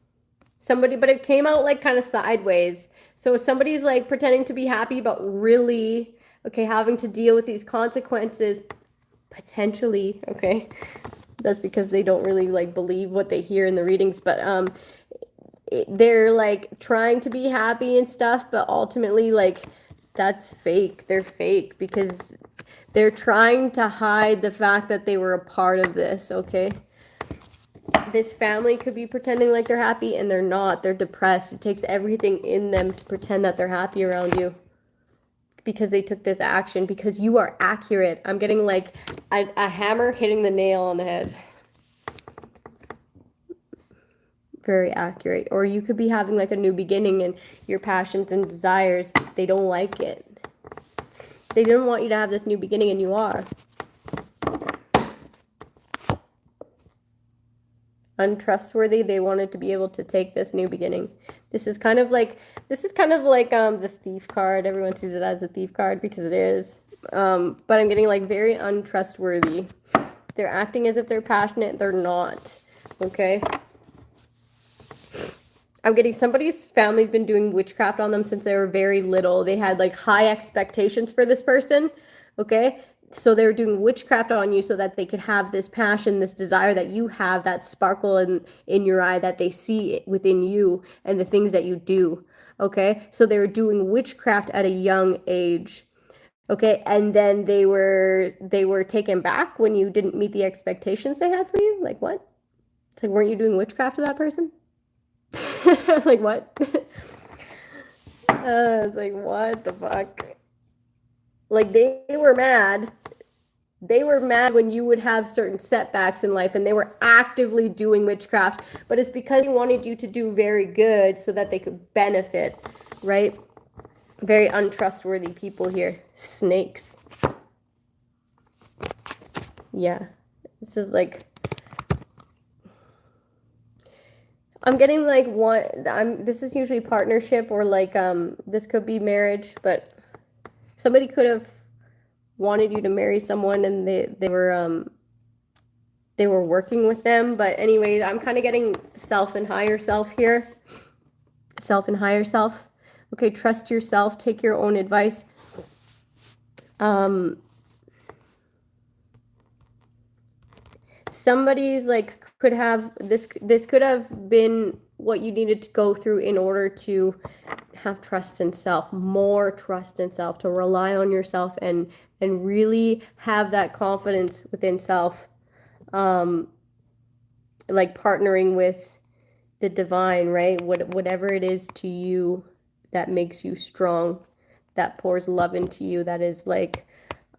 Somebody, but it came out like kind of sideways. So somebody's like pretending to be happy, but really, okay, having to deal with these consequences potentially, okay? That's because they don't really like believe what they hear in the readings, but they're like trying to be happy and stuff, but ultimately like that's fake. They're fake because they're trying to hide the fact that they were a part of this, okay? This family could be pretending like they're happy and they're not. They're depressed. It takes everything in them to pretend that they're happy around you because they took this action, because you are accurate. I'm getting like a hammer hitting the nail on the head. Very accurate. Or you could be having like a new beginning and your passions and desires, they don't like it. They didn't want you to have this new beginning and you are. Untrustworthy. They wanted to be able to take this new beginning. This is kind of like the thief card. Everyone sees it as a thief card because it is. But I'm getting like very untrustworthy. They're acting as if they're passionate. They're not. Okay. I'm getting somebody's family's been doing witchcraft on them since they were very little. They had like high expectations for this person. Okay. So they're doing witchcraft on you so that they could have this passion, this desire that you have, that sparkle in your eye that they see within you and the things that you do. Okay, so they were doing witchcraft at a young age. Okay, and then they were taken back when you didn't meet the expectations they had for you. Like what? It's like, weren't you doing witchcraft to that person? Like what? It's like, what the fuck? Like they were mad. They were mad when you would have certain setbacks in life, and they were actively doing witchcraft, but it's because they wanted you to do very good so that they could benefit, right? Very untrustworthy people here. Snakes. Yeah. This is like, I'm getting like this is usually partnership, or like this could be marriage, but somebody could have wanted you to marry someone and they were working with them. But anyway, I'm kind of getting self and higher self here. Self and higher self. Okay, trust yourself, take your own advice. Somebody's like could have this could have been what you needed to go through in order to have trust in self, more trust in self, to rely on yourself and really have that confidence within self, like partnering with the divine, right? Whatever it is to you that makes you strong, that pours love into you, that is like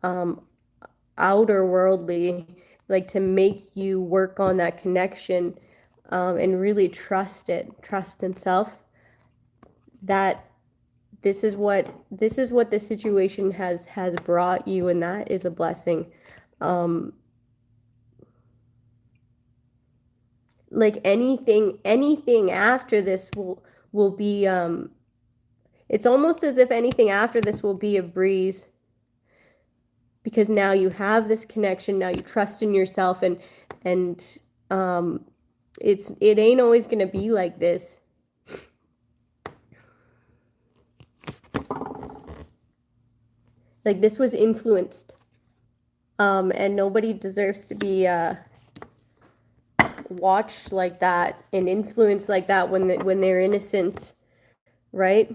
outer worldly, like to make you work on that connection, and really trust in self, that this is what the situation has brought you, and that is a blessing. Like anything after this will be it's almost as if anything after this will be a breeze, because now you have this connection, now you trust in yourself, and it ain't always gonna be like this. Like this was influenced, and nobody deserves to be watched like that and influenced like that when they're innocent, right?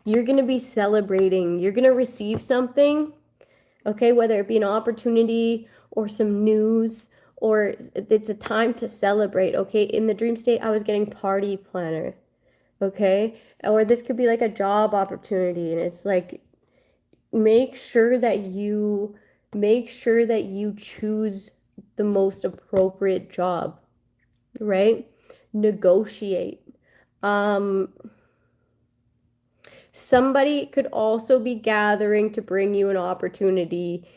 You're gonna be celebrating. You're gonna receive something, okay, whether it be an opportunity or some news, or it's a time to celebrate. Okay, in the dream state, I was getting party planner, okay, or this could be like a job opportunity, and it's like, make sure that you choose the most appropriate job, right? Negotiate. Somebody could also be gathering to bring you an opportunity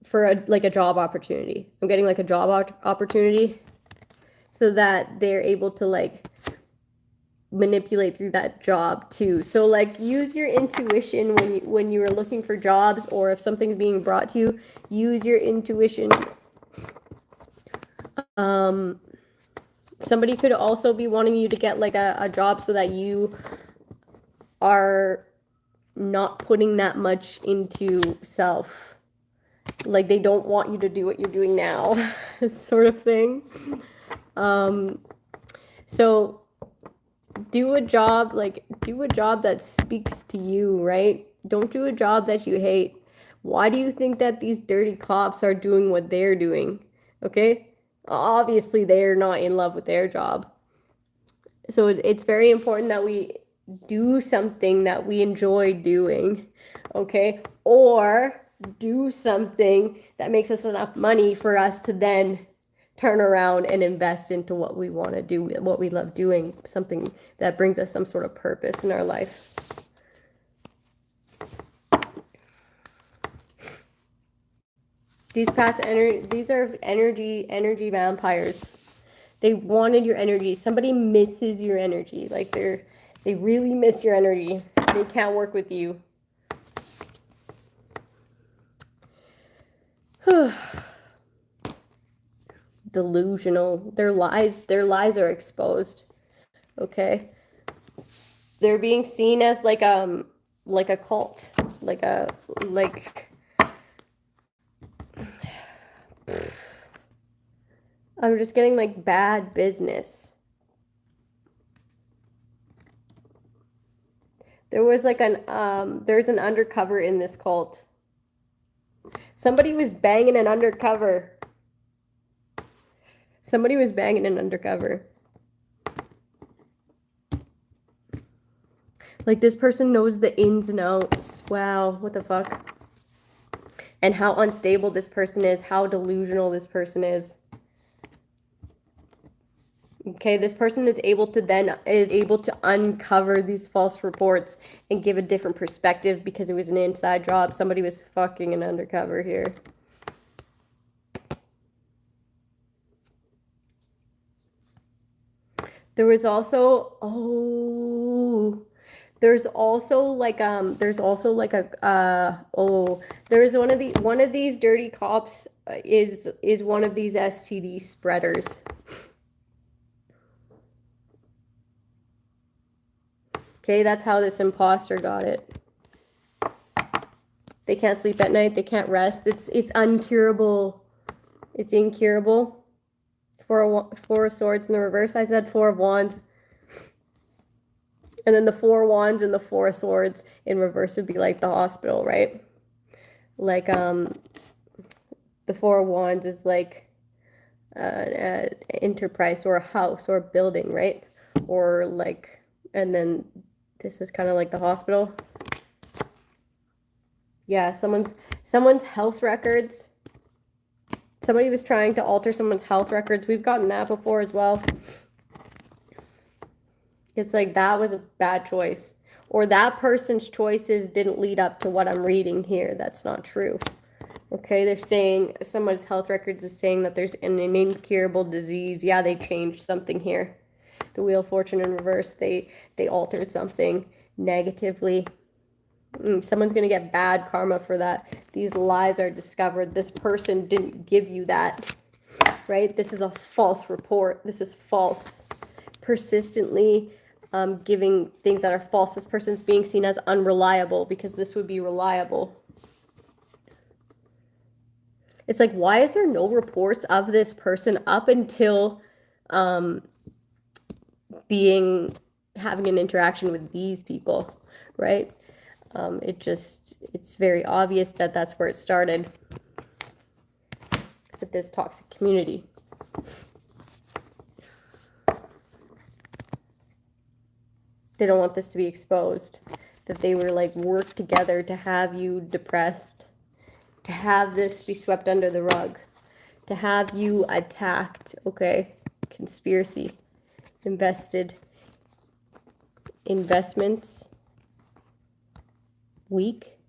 for a job opportunity. I'm getting like a job opportunity, so that they're able to like manipulate through that job too. So like use your intuition when you are looking for jobs, or if something's being brought to you, use your intuition. Somebody could also be wanting you to get like a job so that you are not putting that much into self. Like they don't want you to do what you're doing now, sort of thing. So do a job that speaks to you, right? Don't do a job that you hate. Why do you think that these dirty cops are doing what they're doing? Okay? Obviously, they're not in love with their job. So it's very important that we do something that we enjoy doing, okay? Or do something that makes us enough money for us to then turn around and invest into what we want to do, what we love doing, something that brings us some sort of purpose in our life. These are energy vampires. They wanted your energy. Somebody misses your energy. Like they really miss your energy. They can't work with you. Delusional. Their lies are exposed. Okay. They're being seen as like like a cult, like I'm just getting like bad business. There was like there's an undercover in this cult. Somebody was banging an undercover. Somebody was banging an undercover. Like, this person knows the ins and outs. Wow, what the fuck? And how unstable this person is, how delusional this person is. Okay, this person is able to uncover these false reports and give a different perspective because it was an inside job. Somebody was fucking an undercover here. There was also, there's also like a there's one of these dirty cops is one of these STD spreaders. Okay, that's how this imposter got it. They can't sleep at night, they can't rest. It's uncurable. It's incurable. Four of Swords in the reverse. I said Four of Wands. And then the Four of Wands and the Four of Swords in reverse would be like the hospital, right? Like, the Four of Wands is like an enterprise or a house or a building, right? Or like, and then this is kind of like the hospital. Yeah, someone's health records. Somebody was trying to alter someone's health records. We've gotten that before as well. It's like that was a bad choice. Or that person's choices didn't lead up to what I'm reading here. That's not true. Okay, they're saying someone's health records is saying that there's an incurable disease. Yeah, they changed something here. The Wheel of Fortune in reverse, they altered something negatively. Someone's going to get bad karma for that. These lies are discovered. This person didn't give you that, right? This is a false report. This is false. Persistently giving things that are false. This person's being seen as unreliable because this would be reliable. It's like, why is there no reports of this person up until having an interaction with these people, right? It's very obvious that that's where it started with this toxic community. They don't want this to be exposed, that they were like work together to have you depressed, to have this be swept under the rug, to have you attacked. Okay, conspiracy, investments, weak.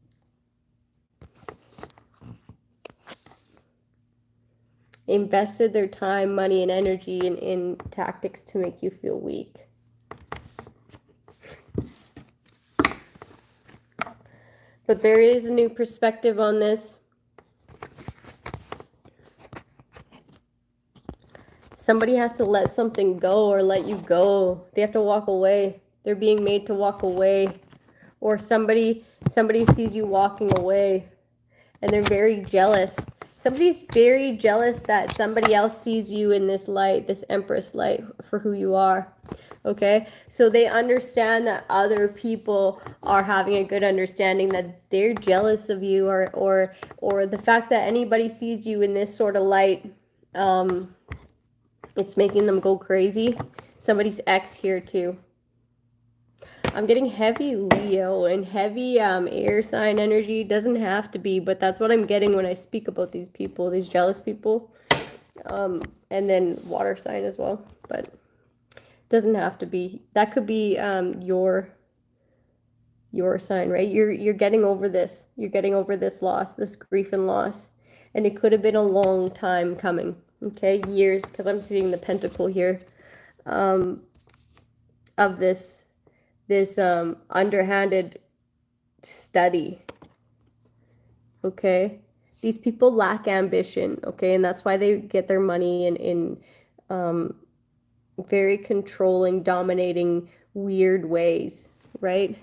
Invested their time, money, and energy in tactics to make you feel weak. But there is a new perspective on this. Somebody has to let something go or let you go. They have to walk away. They're being made to walk away. Or somebody sees you walking away and they're very jealous. Somebody's very jealous that somebody else sees you in this light, this Empress light, for who you are. Okay, so they understand that other people are having a good understanding that they're jealous of you, or the fact that anybody sees you in this sort of light, it's making them go crazy. Somebody's ex here too. I'm getting heavy Leo and heavy air sign energy. Doesn't have to be, but that's what I'm getting when I speak about these people, these jealous people, and then water sign as well, but doesn't have to be. That could be your sign, right? You're getting over this. You're getting over this loss, this grief and loss, and it could have been a long time coming. Okay, years, because I'm seeing the pentacle here, of this underhanded study. Okay, these people lack ambition. Okay, and that's why they get their money in very controlling, dominating, weird ways, right?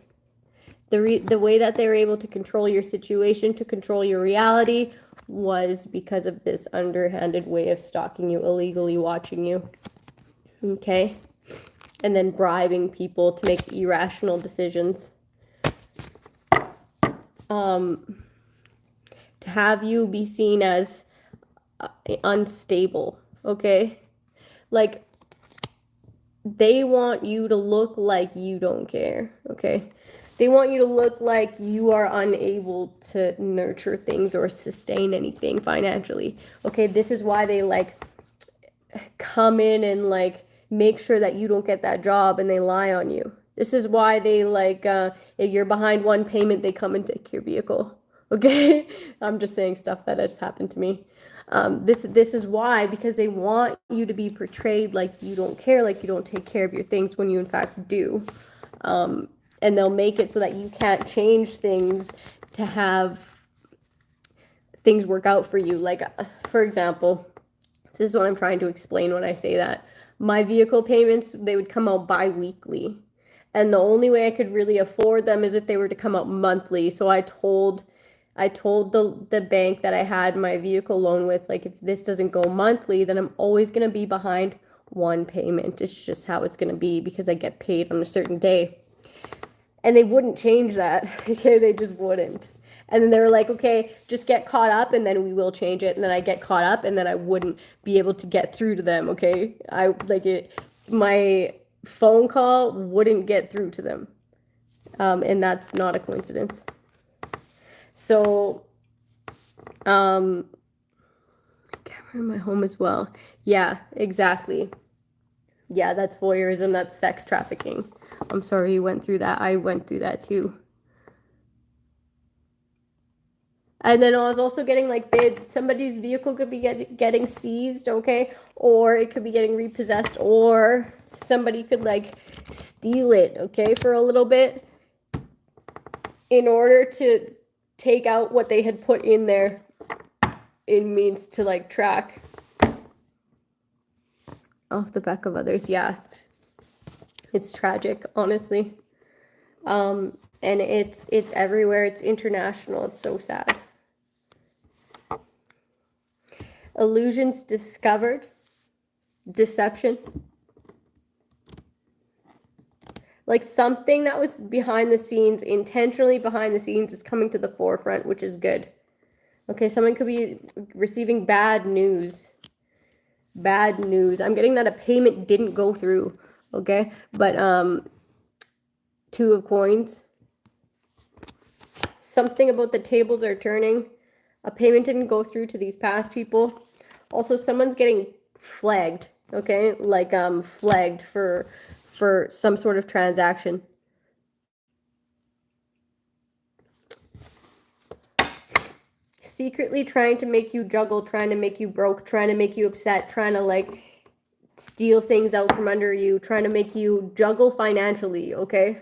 The way that they were able to control your situation, to control your reality, was because of this underhanded way of stalking you, illegally watching you. Okay? And then bribing people to make irrational decisions. To have you be seen as unstable, okay? Like, they want you to look like you don't care, okay? They want you to look like you are unable to nurture things or sustain anything financially, okay? This is why they, like, come in and, like, make sure that you don't get that job, and they lie on you. This is why they, like, if you're behind one payment, they come and take your vehicle, okay? I'm just saying stuff that has happened to me. This is why, because they want you to be portrayed like you don't care, like you don't take care of your things, when you in fact do. And they'll make it so that you can't change things to have things work out for you. Like, for example, this is what I'm trying to explain when I say that. My vehicle payments, they would come out bi-weekly. And the only way I could really afford them is if they were to come out monthly. So I told the bank that I had my vehicle loan with, like, if this doesn't go monthly, then I'm always going to be behind one payment. It's just how it's going to be, because I get paid on a certain day. And they wouldn't change that. Okay, they just wouldn't. And then they were like, okay, just get caught up and then we will change it. And then I get caught up and then I wouldn't be able to get through to them, okay? My phone call wouldn't get through to them. And that's not a coincidence. So, camera in my home as well. Yeah, exactly. Yeah, that's voyeurism, that's sex trafficking. I'm sorry you went through that. I went through that too. And then I was also getting, like, somebody's vehicle could be getting seized, okay? Or it could be getting repossessed, or somebody could, like, steal it, okay, for a little bit in order to take out what they had put in there. It means to, like, track off the back of others. Yeah, it's tragic, honestly. And it's everywhere. It's international. It's so sad. Illusions discovered. Deception. Like, something that was behind the scenes, intentionally behind the scenes, is coming to the forefront, which is good. Okay, someone could be receiving bad news. Bad news. I'm getting that a payment didn't go through, okay? But, Two of Coins. Something about the tables are turning. A payment didn't go through to these past people. Also, someone's getting flagged, okay? Like, flagged for some sort of transaction. Secretly trying to make you juggle, trying to make you broke, trying to make you upset, trying to, like, steal things out from under you, trying to make you juggle financially, okay?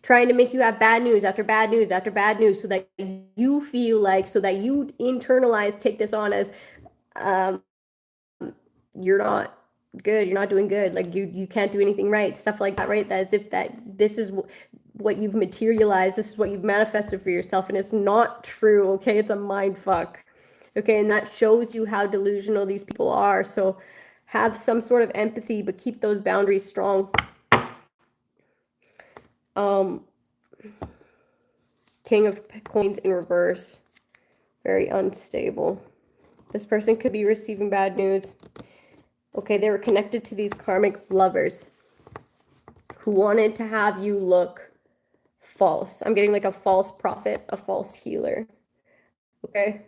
Trying to make you have bad news after bad news after bad news, so that you feel like, so that you internalize, take this on as, you're not good, you're not doing good, like, you can't do anything right, stuff like that, right? As if that this is what you've materialized, this is what you've manifested for yourself, and it's not true, okay? It's a mind fuck, okay? And that shows you how delusional these people are. So have some sort of empathy, but keep those boundaries strong. King of Coins in reverse. Very unstable. This person could be receiving bad news. Okay, they were connected to these karmic lovers who wanted to have you look false. I'm getting, like, a false prophet, a false healer. Okay.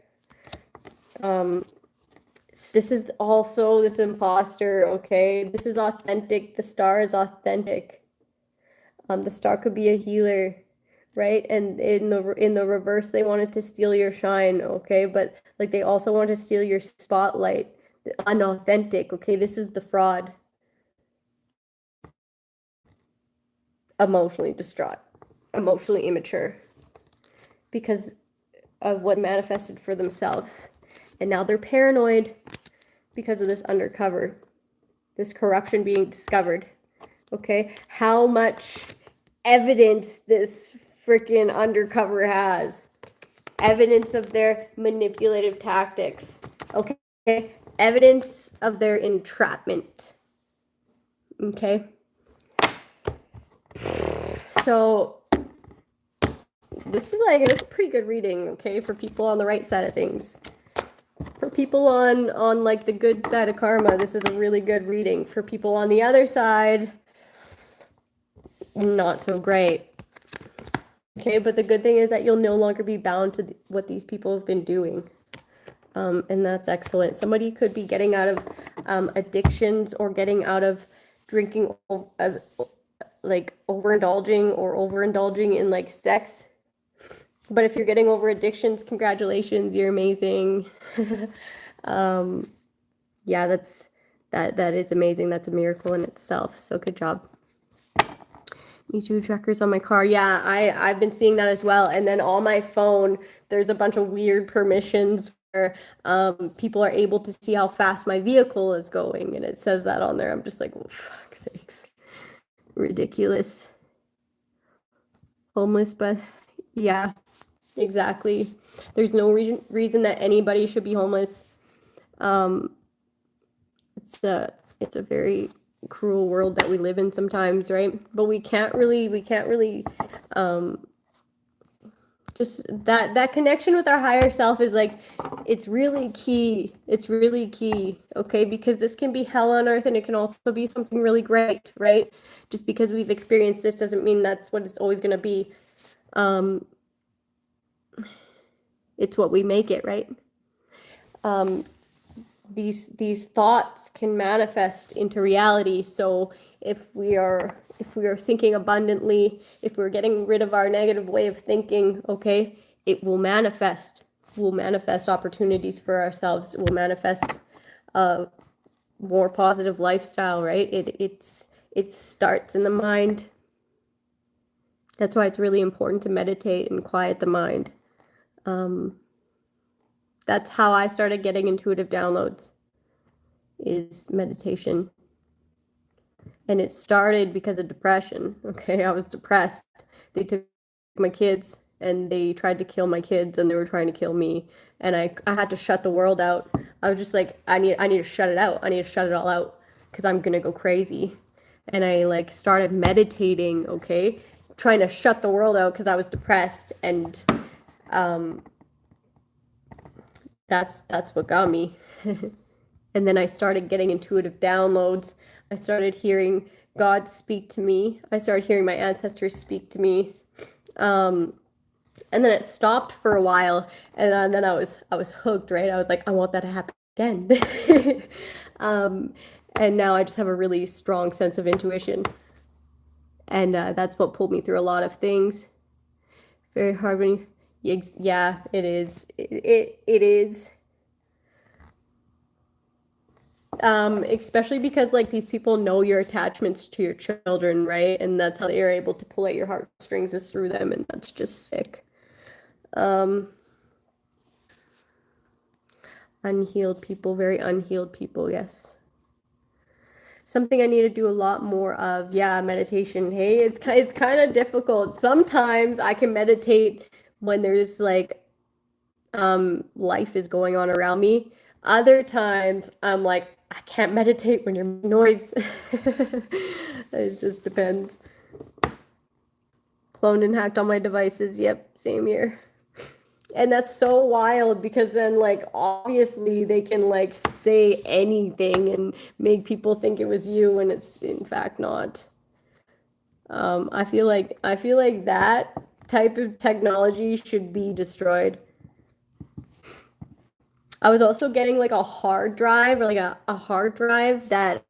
This is also this imposter, okay? This is authentic. The star is authentic. The star could be a healer, right? And in the reverse, they wanted to steal your shine, okay? But, like, they also want to steal your spotlight. Unauthentic, okay? This is the fraud. Emotionally distraught, emotionally immature, because of what manifested for themselves. And now they're paranoid because of this undercover, this corruption being discovered. Okay, how much evidence this freaking undercover has. Evidence of their manipulative tactics. Okay? Evidence of their entrapment. Okay? So this is pretty good reading, okay, for people on the right side of things. For people on like the good side of karma, this is a really good reading. For people on the other side, not so great. Okay, but the good thing is that you'll no longer be bound to what these people have been doing. And that's excellent. Somebody could be getting out of addictions or getting out of drinking, like overindulging in like sex. But if you're getting over addictions, congratulations, you're amazing. Yeah, that is amazing. That's a miracle in itself. So good job. Me too, trackers on my car. Yeah, I've been seeing that as well. And then on my phone, there's a bunch of weird permissions where people are able to see how fast my vehicle is going, and it says that on there. I'm just like, oh, fuck's sakes. Ridiculous. Homeless, but yeah, exactly. There's no reason that anybody should be homeless. It's a very cruel world that we live in sometimes, right? But we can't really just that connection with our higher self is like, it's really key. It's really key, okay? Because this can be hell on earth and it can also be something really great, right? Just because we've experienced this doesn't mean that's what it's always going to be. It's what we make it, right? These thoughts can manifest into reality. So if we are thinking abundantly, if we're getting rid of our negative way of thinking, okay, it will manifest. We'll manifest opportunities for ourselves. It will manifest a more positive lifestyle, right? It starts in the mind. That's why it's really important to meditate and quiet the mind. That's how I started getting intuitive downloads, is meditation. And it started because of depression. Okay, I was depressed. They took my kids and they tried to kill my kids and they were trying to kill me. And I had to shut the world out. I was just like, I need to shut it out. I need to shut it all out because I'm gonna go crazy. And I like started meditating, okay, trying to shut the world out because I was depressed. And that's what got me. And then I started getting intuitive downloads. I started hearing God speak to me. I started hearing my ancestors speak to me. And then it stopped for a while, and then I was hooked, right? I was like, I want that to happen again. And now I just have a really strong sense of intuition. And that's what pulled me through a lot of things. Very hard when you, yeah, it is. It is. Especially because like these people know your attachments to your children, right? And that's how they're able to pull at your heartstrings, is through them, and that's just sick. Unhealed people, very unhealed people, yes. Something I need to do a lot more of, yeah, meditation. Hey, it's kind of difficult. Sometimes I can meditate when there's like life is going on around me. Other times I'm like, I can't meditate when you're making noise. It just depends. Cloned and hacked all my devices. Yep, same here. And that's so wild because then like obviously they can like say anything and make people think it was you when it's in fact not. I feel like that type of technology should be destroyed. I was also getting like a hard drive, or like a hard drive that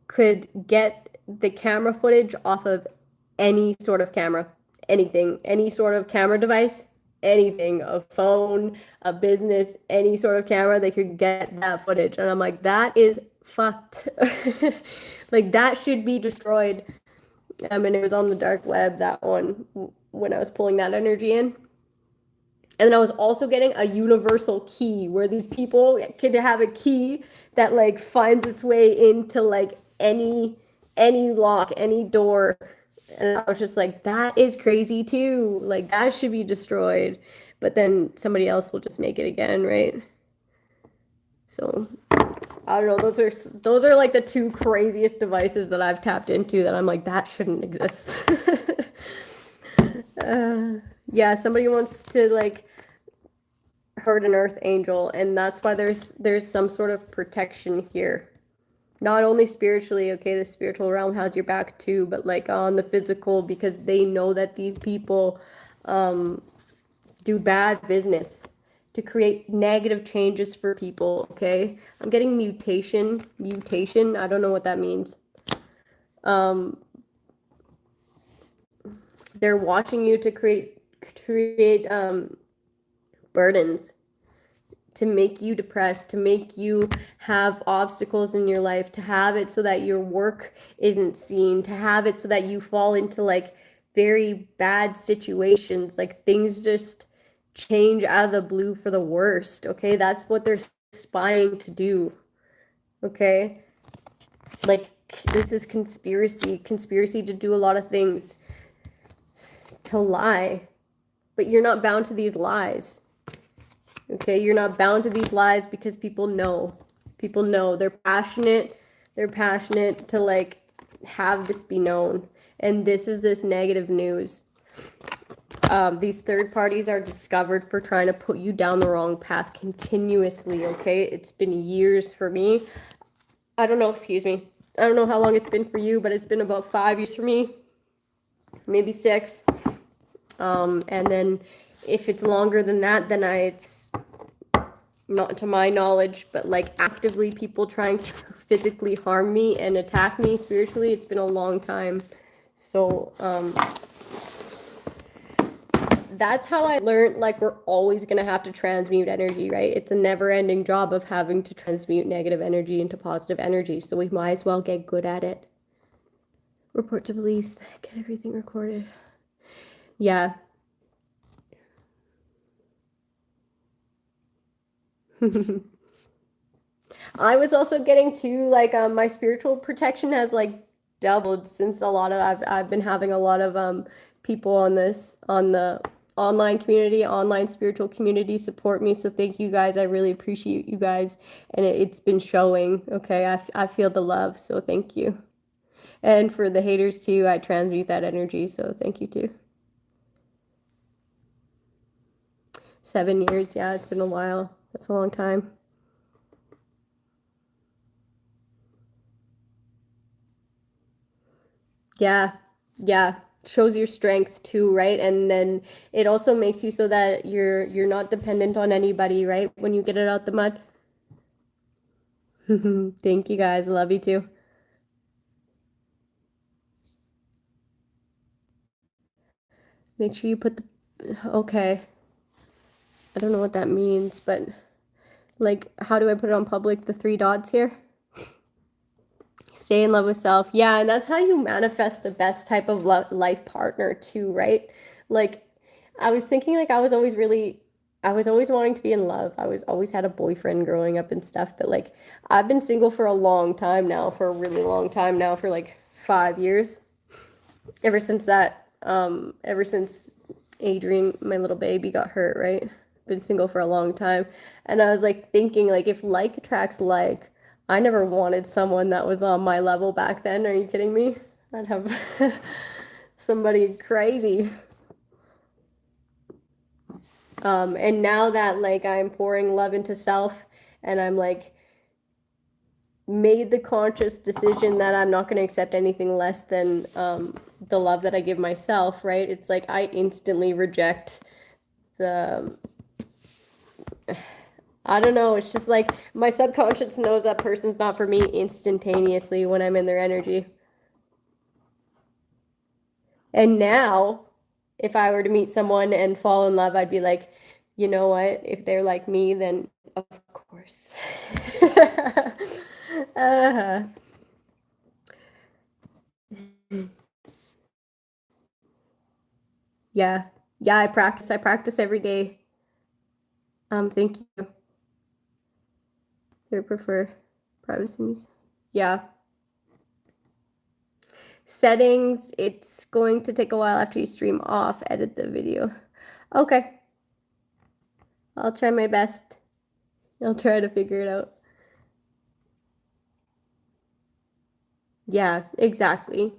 could get the camera footage off of any sort of camera, anything, any sort of camera device, anything, a phone, a business, any sort of camera, they could get that footage. And I'm like, that is fucked. Like that should be destroyed. And it was on the dark web, that one, when I was pulling that energy in. And then I was also getting a universal key where these people could have a key that like finds its way into like any lock, any door, And I was just like, that is crazy too. Like, that should be destroyed. But then somebody else will just make it again, right? So I don't know. Those are like the two craziest devices that I've tapped into that I'm like, that shouldn't exist. Yeah, somebody wants to like hurt an earth angel, and that's why there's some sort of protection here. Not only spiritually, okay, the spiritual realm has your back too, but like on the physical, because they know that these people do bad business to create negative changes for people, okay? I'm getting mutation. I don't know what that means. They're watching you to create burdens, to make you depressed, to make you have obstacles in your life, to have it so that your work isn't seen, to have it so that you fall into like very bad situations, like things just change out of the blue for the worst, okay? That's what they're spying to do, okay? Like, this is conspiracy to do a lot of things, to lie, but you're not bound to these lies. Okay, you're not bound to these lies because people know. People know. They're passionate. They're passionate to like have this be known. And this is this negative news. These third parties are discovered for trying to put you down the wrong path continuously, okay? It's been years for me. I don't know, excuse me. I don't know how long it's been for you, but it's been about 5 years for me. Maybe 6. And then if it's longer than that, then it's not to my knowledge, but like actively people trying to physically harm me and attack me spiritually, it's been a long time. So that's how I learned like we're always going to have to transmute energy, right? It's a never-ending job of having to transmute negative energy into positive energy, so we might as well get good at it. Report to police, get everything recorded. Yeah. I was also getting to like my spiritual protection has like doubled since a lot of I've been having a lot of people on the online community, online spiritual community support me. So thank you guys. I really appreciate you guys, and it's been showing. Okay, I feel the love. So thank you. And for the haters too, I transmute that energy. So thank you too. 7 years, yeah, it's been a while. That's a long time. Yeah, yeah. Shows your strength too, right? And then it also makes you so that you're not dependent on anybody, right? When you get it out the mud. Thank you guys. Love you too. Make sure you put the okay. I don't know what that means, but like how do I put it on public? The 3 dots here. Stay in love with self. Yeah, and that's how you manifest the best type of life partner too, right? Like I was thinking like I was always wanting to be in love. I was always had a boyfriend growing up and stuff, but like I've been single for a long time now, for a really long time now, for like 5 years. Ever since Adrian, my little baby, got hurt, right? Been single for a long time. And I was like thinking like if like attracts like, I never wanted someone that was on my level back then. Are you kidding me? I'd have somebody crazy. And now that like I'm pouring love into self and I'm like made the conscious decision that I'm not going to accept anything less than the love that I give myself, right? It's like I instantly reject the I don't know, it's just like my subconscious knows that person's not for me instantaneously when I'm in their energy. And now, if I were to meet someone and fall in love, I'd be like, you know what? If they're like me, then of course. uh-huh. Yeah. Yeah, I practice. I practice every day. Thank you. They prefer privacy. Yeah. Settings, it's going to take a while after you stream off. Edit the video. Okay. I'll try my best. I'll try to figure it out. Yeah, exactly.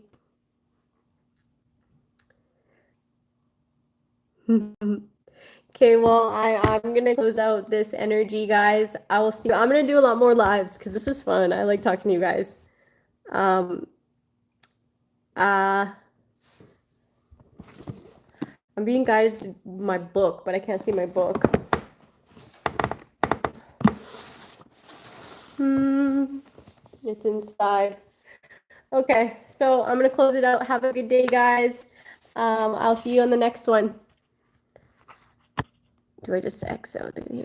Okay, well, I'm gonna close out this energy, guys. I will see you. I'm gonna do a lot more lives because this is fun. I like talking to you guys. Uh, I'm being guided to my book, but I can't see my book. It's inside. Okay, so I'm gonna close it out. Have a good day, guys. I'll see you on the next one. Do I just X out of here?